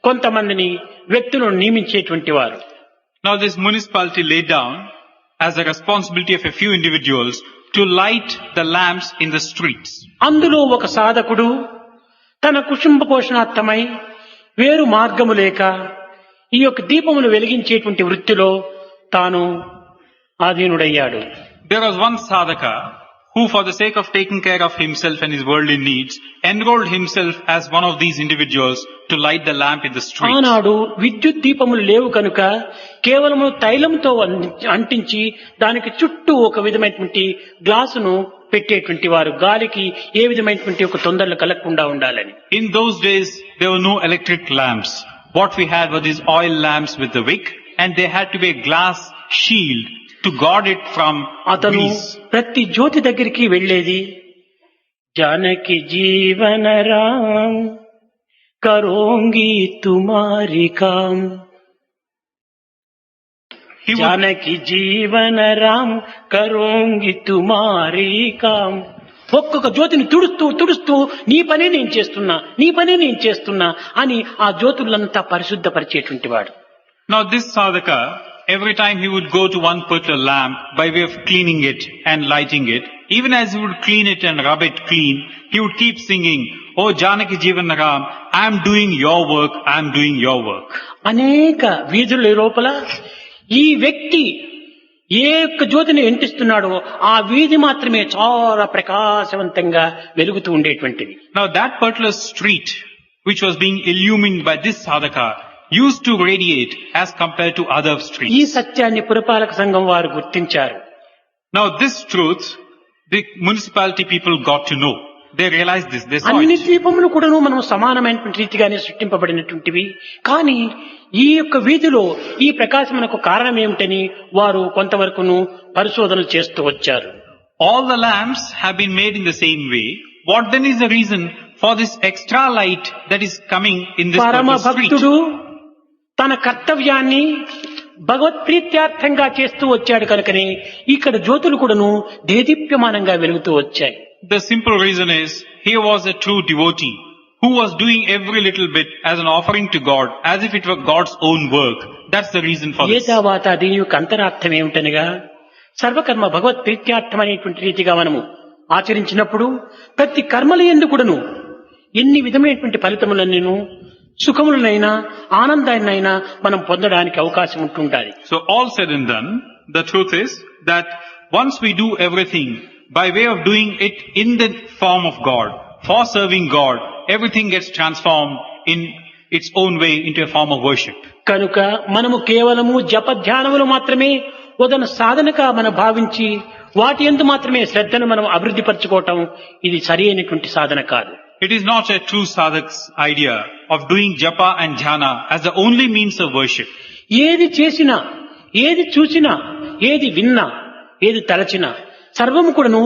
కొంతమందిని వ్యక్తులను నియమించేటువంటి వారు. Now this municipality laid down as a responsibility of a few individuals to light the lamps in the streets. అందులో ఒక సాధకుడు తన కుటుంబ పోషణార్థమై వేరు మార్గము లేక ఈ యొక్క దీపములు వెలిగించేటువంటి వృత్తిలో తాను ఆధీనుడయ్యాడు. There was one sadhaka who, for the sake of taking care of himself and his worldly needs, enrolled himself as one of these individuals to light the lamp in the streets. ఆనాడు విద్యుత్ దీపములు లేవు కనుక కేవలము తైలంతో అంటించి దానికి చుట్టూ ఒక విధమైనటువంటి గ్లాసును పెట్టేటువంటి వారు, గాలికి ఏ విధమైనటువంటి ఒక తొందరలు కలగకుండా ఉండాలని. In those days, there were no electric lamps. What we had were these oil lamps with the wick, and they had to be a glass shield to guard it from అతను breeze. ప్రతి జ్యోతి దగ్గరికి వెళ్ళేది, జానకి జీవన రామ్ కరోంగి తుమారి కామ్, He would, Janaki జీవన రామ్ కరోంగి తుమారి కామ్. ఒక్కొక్క జ్యోతిని తుడుస్తూ తుడుస్తూ నీ పనే నేను చేస్తున్నా, నీ పనే నేను చేస్తున్నా అని ఆ జ్యోతులంతా పరిశుద్ధపరిచేటువంటి వాడు. now this sadhaka, every time he would go to one particular lamp by way of cleaning it and lighting it, even as he would clean it and rub it clean, he would keep singing, "Oh Janaki Jivanaram, I am doing your work, I am doing your work." అనేక వీధుల లోపల ఈ వ్యక్తి ఏ యొక్క జ్యోతిని ఎంటిస్తున్నాడో ఆ వీధి మాత్రమే చాలా ప్రకాశవంతంగా వెలుగుతూ ఉండేటువంటిది. Now that particular street which was being illumined by this sadhaka used to radiate as compared to other ఈ streets. సత్యాన్ని పురపాలక సంఘం వారు గుర్తించారు. Now this truth, the municipality people got to know. They realized this. They saw అన్ని it. దీపములు కూడాను మనం సమానమైనటువంటి రీతిగానే సృష్టింపబడినటువంటివి. కానీ ఈ యొక్క వీధిలో ఈ ప్రకాశమునకు కారణం ఏమిటని వారు కొంతవరకును పరిశోధనలు చేస్తూ వచ్చారు. All the lamps have been made in the same way. What then is the reason for this extra light that is coming in this పరమ particular street? భక్తుడు తన కర్తవ్యాన్ని భగవత్ ప్రీత్యార్థంగా చేస్తూ వచ్చాడు కనుకనే ఇక్కడ జ్యోతులు కూడాను దేదీప్యమానంగా వెలుగుతూ వచ్చాయి. The simple reason is, he was a true devotee who was doing every little bit as an offering to God, as if it were God's own work. That's the reason for A this. తర్వాత దీని యొక్క అంతరార్థం ఏమిటనగా, సర్వకర్మ భగవత్ ప్రీత్యార్థం అనేటువంటి రీతిగా మనము ఆచరించినప్పుడు ప్రతి కర్మల యందు కూడాను ఎన్ని విధమైనటువంటి ఫలితములన్నీను సుఖములనైనా ఆనందాన్నైనా మనం పొందడానికి అవకాశం ఉంటుండాలి. So all said and done, the truth is that once we do everything by way of doing it in the form of God, for serving God, everything gets transformed in its own way into a form of worship. కనుక మనము కేవలము జప ధ్యానములు మాత్రమే ఉదన సాధనగా మనం భావించి వాటి యందు మాత్రమే శ్రద్ధను మనం అభివృద్ధి పరచుకోవటం ఇది సరి అయినటువంటి సాధన కాదు. It is not a true sadhak's idea of doing japa and dhyana as the only means of worship. ఏది చేసినా, ఏది చూసినా, ఏది విన్నా, ఏది తలచినా సర్వము కూడాను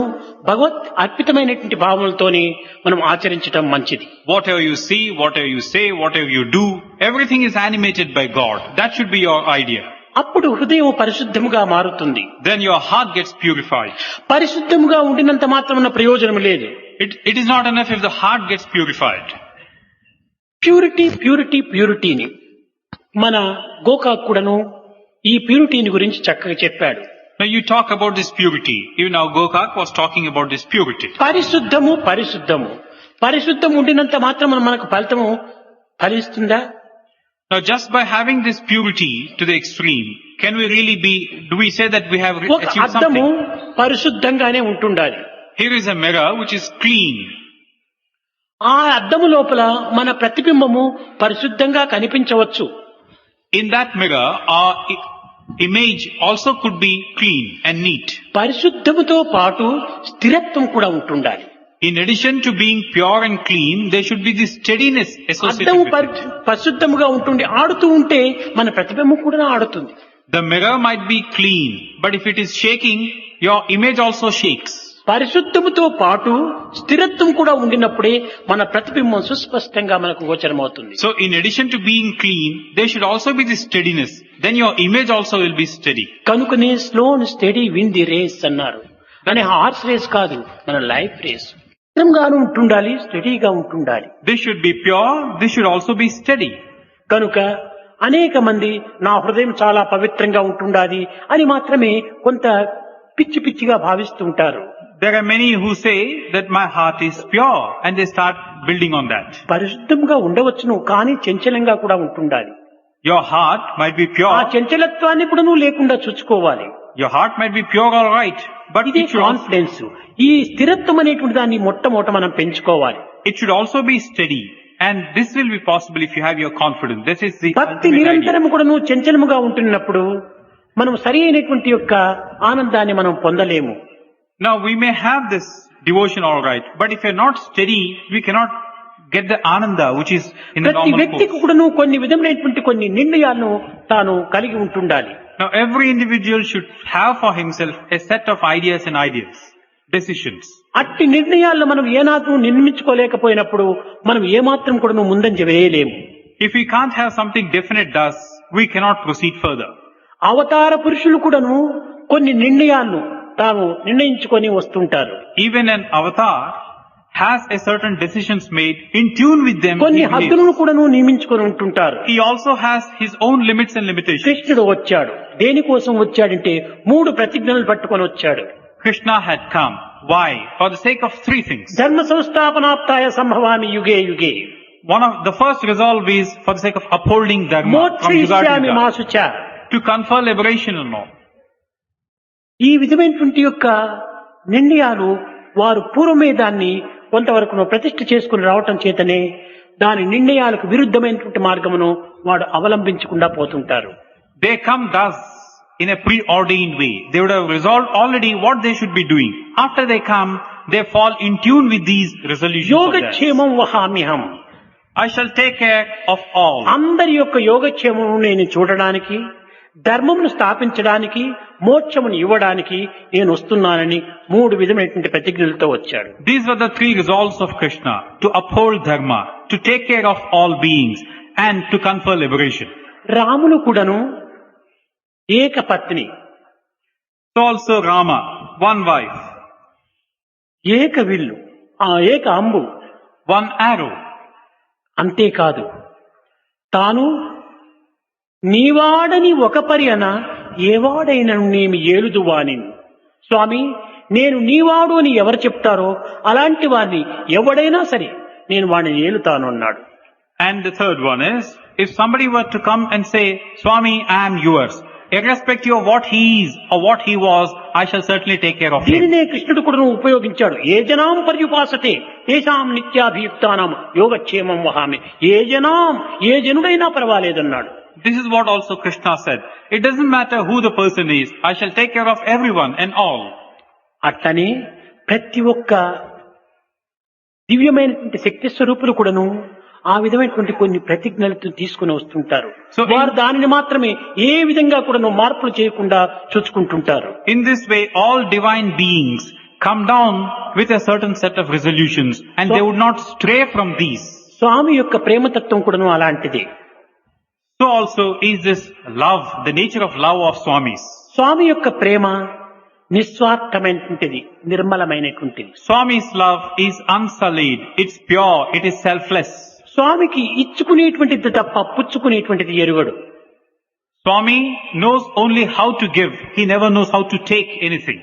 భగవత్ అర్పితమైనటువంటి భావములతోనే మనం ఆచరించటం మంచిది. Whatever you see, whatever you say, whatever you do, everything is animated by God. That should be your idea. అప్పుడు హృదయం పరిశుద్ధముగా మారుతుంది. Then your heart gets purified. పరిశుద్ధముగా ఉండినంత మాత్రమున్న ప్రయోజనం లేదు. It is not enough if the heart gets purified. Purity purity ప్యూరిటీని మన గోకాక్ కూడాను ఈ ప్యూరిటీని గురించి చక్కగా చెప్పాడు. Now you talk about this purity. Even our Gokak was talking about this purity. పరిశుద్ధము పరిశుద్ధము పరిశుద్ధం ఉండినంత మాత్రం మనకు ఫలితము ఫలిస్తుందా? Now just by having this purity to the extreme, can we really do we say that we have ఒక achieved అద్దము something? పరిశుద్ధంగానే ఉంటుండాలి. Here is a mirror which is clean. ఆ అద్దము లోపల మన ప్రతిబింబము పరిశుద్ధంగా కనిపించవచ్చు. In that mirror, our image also could be clean and neat. పరిశుద్ధముతో పాటు స్థిరత్వం కూడా ఉంటుండాలి. In addition to being pure and clean, there should be this steadiness associated అద్దము with it. పరిశుద్ధముగా ఉంటుండి ఆడుతూ ఉంటే మన ప్రతిబింబం కూడా ఆడుతుంది. The mirror might be clean, but if it is shaking, your image also shakes. పరిశుద్ధముతో పాటు స్థిరత్వం కూడా ఉండినప్పుడే మన ప్రతిబింబం సుస్పష్టంగా మనకు గోచరమవుతుంది. So in addition to being clean, there should also be this steadiness. Then your image also will be steady. కనుకనే slow and steady win the race అన్నారు. కానీ హార్స్ రేస్ కాదు, మన లైఫ్ రేస్. స్థిరంగాను ఉంటుండాలి, స్టడీగా ఉంటుండాలి. This should be pure, this should also be steady. కనుక అనేక మంది నా హృదయం చాలా పవిత్రంగా ఉంటుండాలి అని మాత్రమే కొంత పిచ్చి పిచ్చిగా భావిస్తుంటారు. There are many who say that my heart is pure and they start building on that. పరిశుద్ధంగా ఉండవచ్చును, కానీ చంచలంగా కూడా ఉంటుండాలి. Your heart might be ఆ pure. చంచలత్వాన్ని కూడా నువ్వు లేకుండా చూసుకోవాలి. Your heart might be pure, all right, but ఇది it should also, కాన్ఫిడెన్స్. ఈ స్థిరత్వం అనేటువంటి దాన్ని మొట్టమొదట మనం పెంచుకోవాలి. it should also be steady. And this will be possible if you have your confidence. This is the భక్తి ultimate idea. నిరంతరం కూడా నువ్వు చంచలముగా ఉంటున్నప్పుడు మనం సరి అయినటువంటి యొక్క ఆనందాన్ని మనం పొందలేము. Now we may have this devotion, all right, but if you're not steady, we cannot get the ananda which is in the ప్రతి normal వ్యక్తికి course. కూడా నువ్వు కొన్ని విధమైనటువంటి కొన్ని నిర్ణయాలను తాను కలిగి ఉంటుండాలి. Now every individual should have for himself a set of ideas and ideas, decisions. అట్టి నిర్ణయాలను మనం ఏనాడు నిర్మించుకోలేకపోయినప్పుడు మనం ఏమాత్రం కూడా నువ్వు ముందంజ వేయలేము. If we can't have something definite thus, we cannot proceed further. అవతార పురుషులు కూడాను కొన్ని నిర్ణయాలను తాను నిర్ణయించుకొని వస్తుంటారు. Even an avatar has a certain decisions made in tune with them. కొన్ని he believes. హద్దులను కూడాను నియమించుకొని ఉంటుంటారు. He also has his own limits and limitations. కృష్ణుడు వచ్చాడు, దేనికోసం వచ్చాడంటే 3 ప్రతిజ్ఞలు పట్టుకొని వచ్చాడు. Krishna had come. Why? For the sake of 3 things. ధర్మ సంస్థాపనాప్తాయ సంభవామి యుగే యుగే, One of the first resolve is for the sake of upholding dharma from yuga to మోక్షయిష్యామి yuga, మాసుచ. to confer liberation and all. ఈ విధమైనటువంటి యొక్క నిర్ణయాలు వారు పూర్వమే దాన్ని కొంతవరకు ప్రతిష్ఠ చేసుకుని రావటం చేతనే దాని నిర్ణయాలకు విరుద్ధమైనటువంటి మార్గమును వాడు అవలంబించకుండా పోతుంటారు. They come thus in a preordained way. They would have resolved already what they should be doing. After they come, they fall in tune with these resolutions of theirs. యోగక్షేమం వహామ్యహం. I shall take care of all. అందరి యొక్క యోగక్షేమం నేను చూడడానికి, ధర్మమును స్థాపించడానికి, మోక్షమును ఇవ్వడానికి నేను వస్తున్నానని 3 విధమైనటువంటి ప్రతిజ్ఞలతో వచ్చాడు. These were the 3 resolves of Krishna: to uphold dharma, to take care of all beings, and to confer liberation. Ramulu కూడాను ఏకపత్ని, So also Rama, one wife, ఏక విల్లు, ఏక అంబు. one arrow. అంతేకాదు, తాను నీవాడని ఒక పర్యన ఏవాడైన నేమి ఏలుదువాని. స్వామి, నేను నీవాడు అని ఎవరు చెప్తారో అలాంటి వాడిని ఎవడైనా సరే నేను వాడిని ఏలుతాను అన్నాడు. And the third one is, if somebody were to come and say, Swami, I am yours, irrespective of what he is or what he was, I shall certainly take care of him. దీనినే కృష్ణుడు కూడా ఉపయోగించాడు. ఏ జనాం పర్యుపాసతే తేషాం నిత్యాభియుక్తానాం యోగక్షేమం వహామి. ఏ జనాం, ఏ జనుడైనా పర్వాలేదన్నాడు. This is what also Krishna said. It doesn't matter who the person is, I shall take care of everyone and all. అట్లనే ప్రతి ఒక్క దివ్యమైనటువంటి శక్తి స్వరూపులు కూడాను ఆ విధమైనటువంటి కొన్ని ప్రతిజ్ఞలతో తీసుకుని వస్తుంటారు. So వారు దానిని మాత్రమే ఏ విధంగా కూడా మార్పులు చేయకుండా చూసుకుంటుంటారు. In this way, all divine beings come down with a certain set of resolutions and they would not stray from these. స్వామి యొక్క ప్రేమతత్వం కూడాను అలాంటిది. So also is this love, the nature of love of Swamis. స్వామి యొక్క ప్రేమ నిస్వార్థమైనటువంటిది, నిర్మలమైనటువంటిది. Swami's love is unsullied, it's pure, it is selfless. స్వామికి ఇచ్చుకునేటువంటిది తప్ప పుచ్చుకునేటువంటిది ఎరుగడు. Swami knows only how to give, he never knows how to take anything.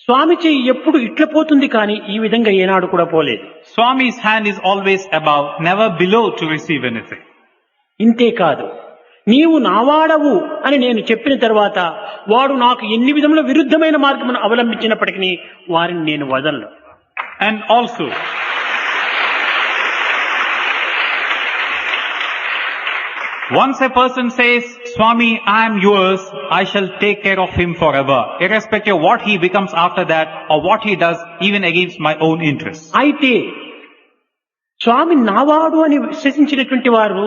స్వామి చెయ్యి ఎప్పుడు ఇట్ల పోతుంది కానీ ఈ విధంగా ఏనాడు కూడా పోలేదు. Swami's hand is always above, never below to receive anything. ఇంతే కాదు, నీవు నావాడవు అని నేను చెప్పిన తర్వాత వాడు నాకు ఎన్ని విధముల విరుద్ధమైన మార్గమును అవలంబించినప్పటికీ వారిని నేను వదలను. And also, once a person says, Swami, I am yours, I shall take care of him forever, irrespective of what he becomes after that or what he does, even against my own interests. అయితే స్వామి నావాడు అని విశ్వసించినటువంటి వారు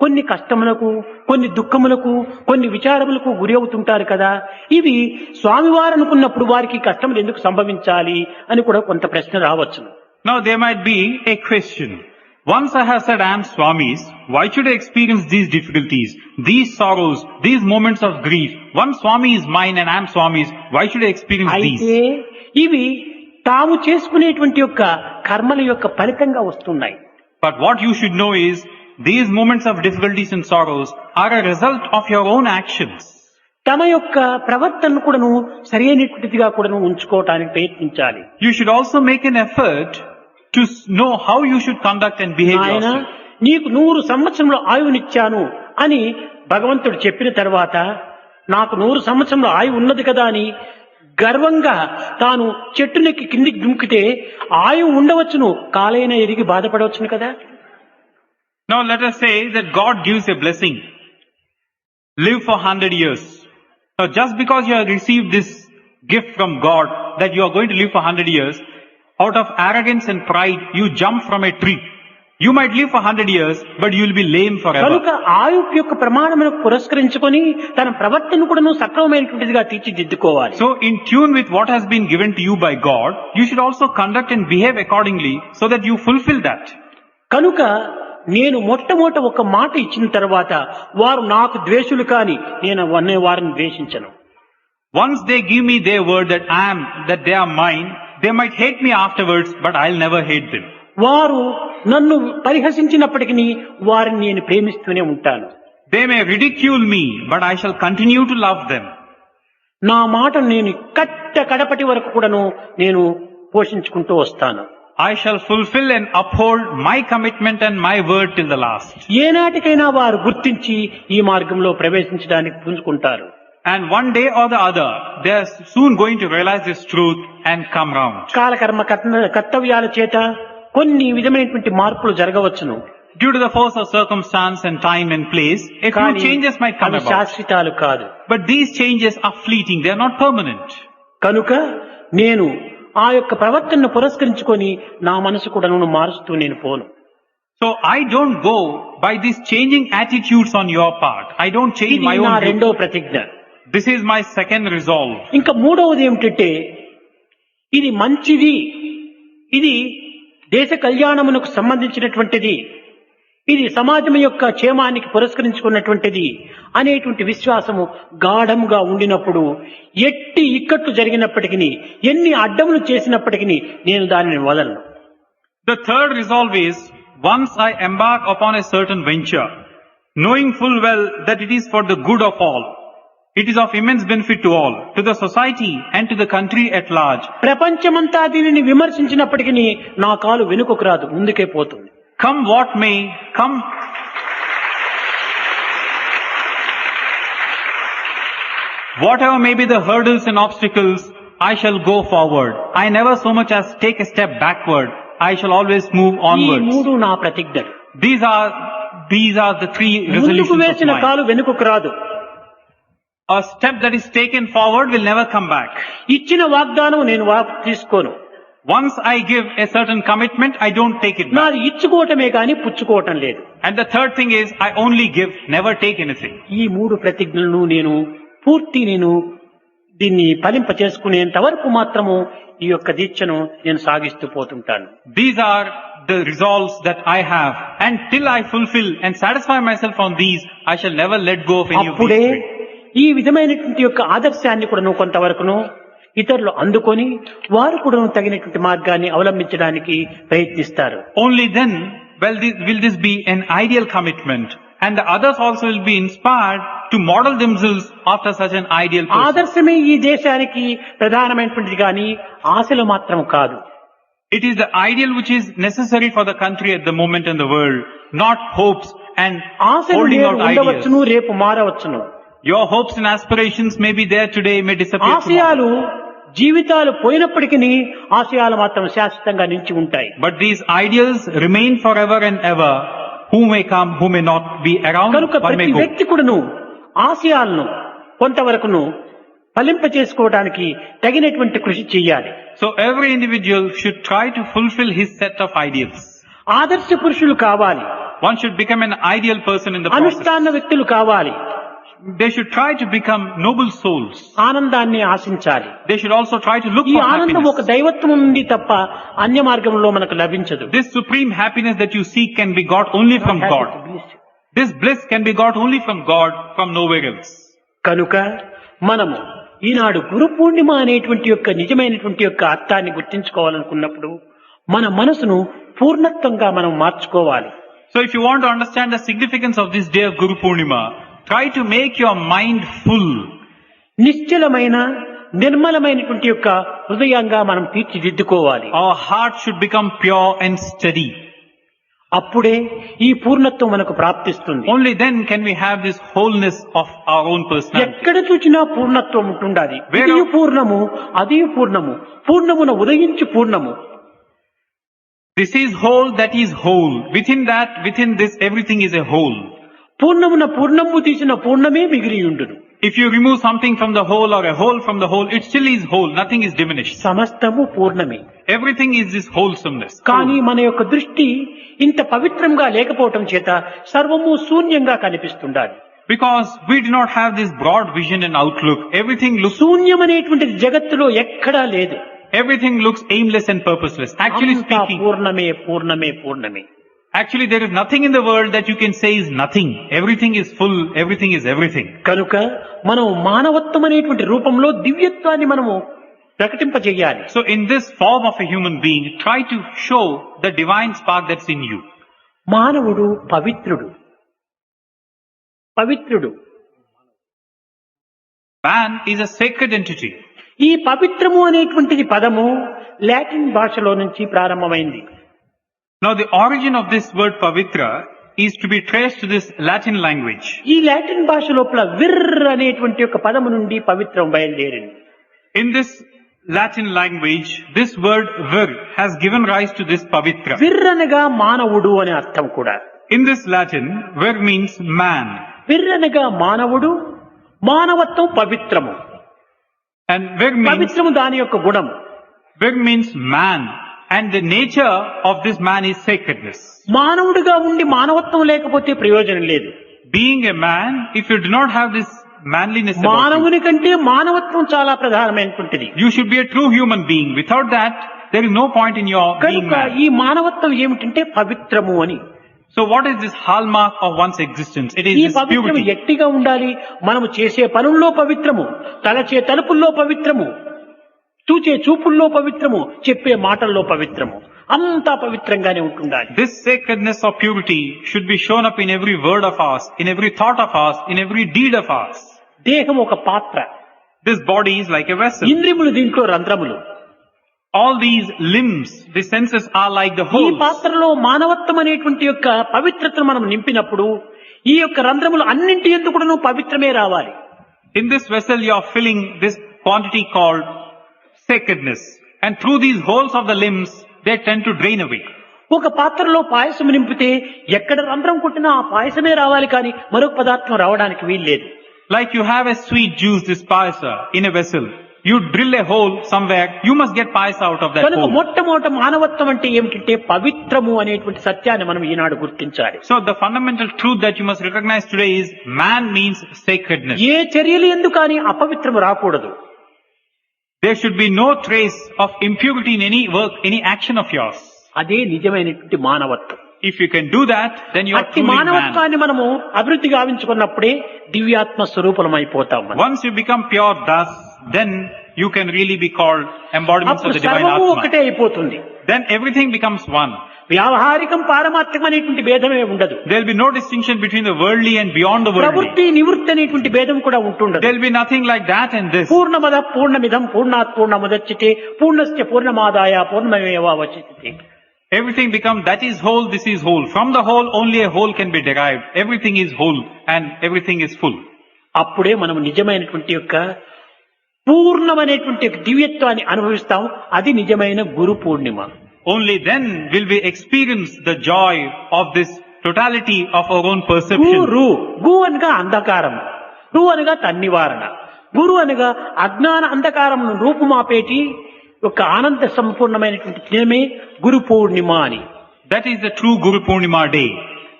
కొన్ని కష్టములకు, కొన్ని దుఃఖములకు, కొన్ని విచారములకు గురి అవుతుంటారు కదా. ఇవి స్వామివారు అనుకున్నప్పుడు వారికి కష్టములు ఎందుకు సంభవించాలి అని కూడా కొంత ప్రశ్న రావచ్చు. Now there might be a question. Once I have said I am Swami's, why should I experience these difficulties, these sorrows, these moments of grief? Once Swami is mine and I am Swami's, why should I experience these? అయితే ఇవి తాము చేసుకునేటువంటి యొక్క కర్మల యొక్క ఫలితంగా వస్తున్నాయి. But what you should know is, these moments of difficulties and sorrows are a result of your own actions. తమ యొక్క ప్రవర్తనను కూడాను సరైనటువంటిదిగా కూడాను ఉంచుకోవటానికి ప్రయత్నించాలి. You should also make an effort to know how you should conduct and behave ఆయన yourself. నీకు 100 సంవత్సరంలో ఆయువునిచ్చాను అని భగవంతుడు చెప్పిన తర్వాత నాకు 100 సంవత్సరంలో ఆయువు ఉన్నది కదా అని గర్వంగా తాను చెట్టునెక్కి కిందికి దుంకితే ఆయువు ఉండవచ్చును, కాలైనా ఎరిగి బాధపడవచ్చును కదా. Now let us say that God gives a blessing. Live for 100 years. Now just because you have received this gift from God that you are going to live for 100 years, out of arrogance and pride, you jump from a tree. You might live for 100 years, but you will be lame forever. కనుక ఆయువు యొక్క ప్రమాణమును పురస్కరించుకొని తన ప్రవర్తన కూడాను సక్రమమైనటువంటిదిగా తీర్చిదిద్దుకోవాలి. So in tune with what has been given to you by God, you should also conduct and behave accordingly so that you fulfill that. కనుక నేను మొట్టమొదట ఒక మాట ఇచ్చిన తర్వాత వారు నాకు ద్వేషులు కాని నేను వారిని ద్వేషించను. Once they give me their word that they are mine, they might hate me afterwards, but I'll never hate them. వారు నన్ను పరిహసించినప్పటికీ వారిని నేను ప్రేమిస్తూనే ఉంటాను. They may ridicule me, but I shall continue to love them. నా మాట నేను కడపటి వరకు కూడాను నేను పోషించుకుంటూ వస్తాను. I shall fulfill and uphold my commitment and my word till the last. ఏనాటికైనా వారు గుర్తించి ఈ మార్గంలో ప్రవేశించడానికి పుంజుకుంటారు. And one day or the other, they are soon going to realize this truth and come round. కాలకర్మ కర్తవ్యాల చేత కొన్ని విధమైనటువంటి మార్పులు జరగవచ్చును. Due to the force of circumstance and time and place, a few changes might come about. శాశ్వతాలు కాదు. But these changes are fleeting, they are not permanent. కనుక నేను ఆ యొక్క ప్రవర్తనను పురస్కరించుకొని నా మనసు కూడా మారుస్తూ నేను పోను. So I don't go by these changing attitudes on your part. I don't change ఇది my నా own రెండో view. ప్రతిజ్ఞ. This is my second resolve. ఇంకా మూడవది ఏమిటంటే ఇది మంచిది, ఇది దేశ కళ్యాణమునకు సంబంధించినటువంటిది, ఇది సమాజం యొక్క క్షేమానికి పురస్కరించుకున్నటువంటిది అనేటువంటి విశ్వాసము గాఢముగా ఉండినప్పుడు ఎట్టి ఇక్కట్లు జరిగినప్పటికీ ఎన్ని అడ్డములు చేసినప్పటికీ నేను దానిని వదలను. The third resolve is, once I embark upon a certain venture, knowing full well that it is for the good of all, it is of immense benefit to all, to the society and to the country at large. ప్రపంచమంతా దీనిని విమర్శించినప్పటికీ నా కాలు వెనుకకు రాదు, ముందుకే పోతుంది. Come what may, come whatever may be the hurdles and obstacles, I shall go forward. I never so much as take a step backward. I shall always move ఈ onwards. మూడు నా ప్రతిజ్ఞలు. These are the three ముందుకు resolutions of వేసిన mine. కాలు వెనుకకు రాదు. A step that is taken forward will never come back. ఇచ్చిన వాగ్దానం నేను తీసుకోను. Once I give a certain commitment, I don't take it back. నాది ఇచ్చుకోవటమే కానీ పుచ్చుకోవటం లేదు. And the third thing is, I only give, never take anything. ఈ మూడు ప్రతిజ్ఞలను నేను దీన్ని ఫలింప చేసుకునేంత వరకు మాత్రము ఈ యొక్క దీక్షను నేను సాగిస్తూ పోతుంటాను. These are the resolves that I have, and till I fulfill and satisfy myself on these, I shall never let go of any of అప్పుడే these. ఈ విధమైనటువంటి యొక్క ఆదర్శాన్ని కూడా కొంతవరకును ఇతరులు అందుకొని వారు కూడా తగినటువంటి మార్గాన్ని అవలంబించడానికి ప్రయత్నిస్తారు. Only then will this be an ideal commitment, and the others also will be inspired to model themselves after such an ideal person. ఆదర్శమే ఈ దేశానికి ప్రధానమైనటువంటిది కానీ ఆశలు మాత్రం కాదు. It is the ideal which is necessary for the country at the moment in the world, not hopes and ఆశలు holding నేడు out ideas. ఉండవచ్చును, రేపు మారవచ్చును. Your hopes and aspirations may be there today, may disappear tomorrow. ఆశయాలు జీవితాలు పోయినప్పటికీ ఆశయాలు మాత్రం శాశ్వతంగా నిలిచి ఉంటాయి. But these ideals remain forever and ever. Who may come, who may not be around, కనుక one may ప్రతి go. వ్యక్తి కూడాను ఆశయాలను కొంతవరకును ఫలింప చేసుకోవడానికి తగినటువంటి కృషి చేయాలి. So every individual should try to fulfill his set of ideals. ఆదర్శ పురుషులు కావాలి, One should become an ideal person in the process. అనుష్ఠాన వ్యక్తులు కావాలి, They should try to become noble souls. ఆనందాన్ని ఆశించాలి. They should also try to look ఈ for ఆనందం ఒక happiness. దైవత్వం నుండి తప్ప అన్య మార్గంలో మనకు లభించదు. This supreme happiness that you seek can be got only from God. This bliss can be got only from God, from nowhere else. కనుక మనము ఈనాడు గురు పూర్ణిమ అనేటువంటి యొక్క నిజమైనటువంటి యొక్క అర్థాన్ని గుర్తించుకోవాలనుకున్నప్పుడు మన మనసును పూర్ణత్వంగా మనం మార్చుకోవాలి. So if you want to understand the significance of this day of Guru-Poornima, try to make your mind full. నిశ్చలమైన నిర్మలమైనటువంటి యొక్క హృదయంగా మనం తీర్చిదిద్దుకోవాలి. Our heart should become pure and steady. అప్పుడే ఈ పూర్ణత్వం మనకు ప్రాప్తిస్తుంది. Only then can we have this wholeness of our own personality. ఎక్కడ చూసినా పూర్ణత్వం ఉంటుండాలి. ఇది పూర్ణము, అది పూర్ణము, పూర్ణమున ఉదయించి పూర్ణము. This is whole, that is whole. Within that, within this, everything is a whole. పూర్ణమున పూర్ణము తీసిన పూర్ణమే మిగిలి ఉండును. If you remove something from the whole or a whole from the whole, it still is whole. Nothing is diminished. సమస్తము పూర్ణమే. Everything is this wholesomeness. కానీ మన యొక్క దృష్టి ఇంత పవిత్రంగా లేకపోవటం చేత సర్వము శూన్యంగా కనిపిస్తుండాలి. Because we do not have this broad vision and outlook. Everything looks శూన్యమనేటువంటిది జగత్తులో ఎక్కడా లేదు. Everything looks aimless and purposeless. Actually అంతా speaking, పూర్ణమే పూర్ణమే పూర్ణమే. actually there is nothing in the world that you can say is nothing. Everything is full, everything is everything. కనుక మనం మానవత్వం అనేటువంటి రూపంలో దివ్యత్వాన్ని మనము ప్రకటింపజేయాలి. So in this form of a human being, try to show the divine spark that's in you. మానవుడు పవిత్రుడు. పవిత్రుడు. Man is a sacred entity. ఈ పవిత్రము అనేటువంటిది పదము లాటిన్ భాషలో నుంచి ప్రారంభమైంది. Now the origin of this word pavitra is to be traced to this Latin language. ఈ లాటిన్ భాష లోపల విర్ అనేటువంటి ఒక పదము నుండి పవిత్రం బయలుదేరింది. In this Latin language, this word vir has given rise to this pavitra. విర్ అనగా మానవుడు అనే అర్థం కూడా. In this Latin, vir means man. విర్ అనగా మానవుడు, మానవత్వం పవిత్రము. And vir పవిత్రము దాని యొక్క గుణము. means man. And the nature of this man is sacredness. మానవుడిగా ఉండి మానవత్వం లేకపోతే ప్రయోజనం లేదు. Being a man, if you do not have this manliness about you, మానవుని కంటే మానవత్వం చాలా ప్రధానమైనటువంటిది. you should be a true human being. Without that, there is no point in your being కనుక man. ఈ మానవత్వం ఏమిటంటే పవిత్రము అని. So what is this hallmark of one's existence? It is ఈ this పవిత్రము purity. ఎట్టిగా ఉండాలి? మనము చేసే పనుల్లో పవిత్రము, తలచే తలుపుల్లో పవిత్రము, చూచే చూపుల్లో పవిత్రము, చెప్పే మాటల్లో పవిత్రము, అంతా పవిత్రంగానే ఉంటుండాలి. This sacredness of purity should be shown up in every word of ours, in every thought of ours, in every deed of ours. దేహం ఒక పాత్ర, This body is like a vessel. ఇంద్రియములు దీంట్లో రంధ్రములు. All these limbs, the senses are like the ఈ holes. పాత్రలో మానవత్వం అనేటువంటి యొక్క పవిత్రతను మనం నింపినప్పుడు ఈ యొక్క రంధ్రములు అన్నింటి యందు కూడాను పవిత్రమే రావాలి. In this vessel you are filling this quantity called sacredness. And through these holes of the limbs, they tend to drain away. ఒక పాత్రలో పాయసం నింపితే ఎక్కడ రంధ్రం కొట్టినా ఆ పాయసమే రావాలి, కానీ మరొక పదార్థం రావడానికి వీల్లేదు. Like you have a sweet juice, this payasa, in a vessel. You drill a hole somewhere, you must get payasa out of that కనుక hole. మొట్టమొదట మానవత్వం అంటే ఏమిటంటే పవిత్రము అనేటువంటి సత్యాన్ని మనం ఈనాడు గుర్తించాలి. So the fundamental truth that you must recognize today is man means sacredness. ఏ చర్యలు ఎందుకు కానీ అపవిత్రము రాకూడదు. There should be no trace of impurity in any work, any action of yours. అదే నిజమైనటువంటి మానవత్వం. If you can do that, then you are అట్టి truly man. మానవత్వాన్ని మనము అభివృద్ధి గావించుకున్నప్పుడే దివ్యాత్మ స్వరూపం అయిపోతాం మనం. Once you become pure thus, then you can really be called embodiments of అప్పుడు the divine సర్వము Atma. ఒకటే అయిపోతుంది. Then everything becomes one. వ్యావహారికం పారమార్థికం అనేటువంటి భేదమే ఉండదు. There will be no distinction between the worldly and beyond the worldly. ప్రవృత్తి నివృత్తి అనేటువంటి భేదం కూడా ఉంటుండదు. There will be nothing like that and this. పూర్ణమద పూర్ణమిదం పూర్ణాత్ పూర్ణముదచ్యతే పూర్ణస్య పూర్ణమాదాయ పూర్ణమేవావశిష్యతే. Everything becomes, that is whole, this is whole. From the whole, only a whole can be derived. Everything is whole and everything is full. అప్పుడే మనం నిజమైనటువంటి యొక్క పూర్ణమైనటువంటి యొక్క దివ్యత్వాన్ని అనుభవిస్తాం. అది నిజమైన Guru Purnima. Only then will we experience the joy of this totality of our own perception. గు అనగా అంధకారం, రు అనగా తన్నివారణ, గురు అనగా అజ్ఞాన అంధకారం రూపుమాపేటి ఒక ఆనంద సంపూర్ణమైనటువంటి దినమే గురు పూర్ణిమ అని. That is the true Guru-Poornima day.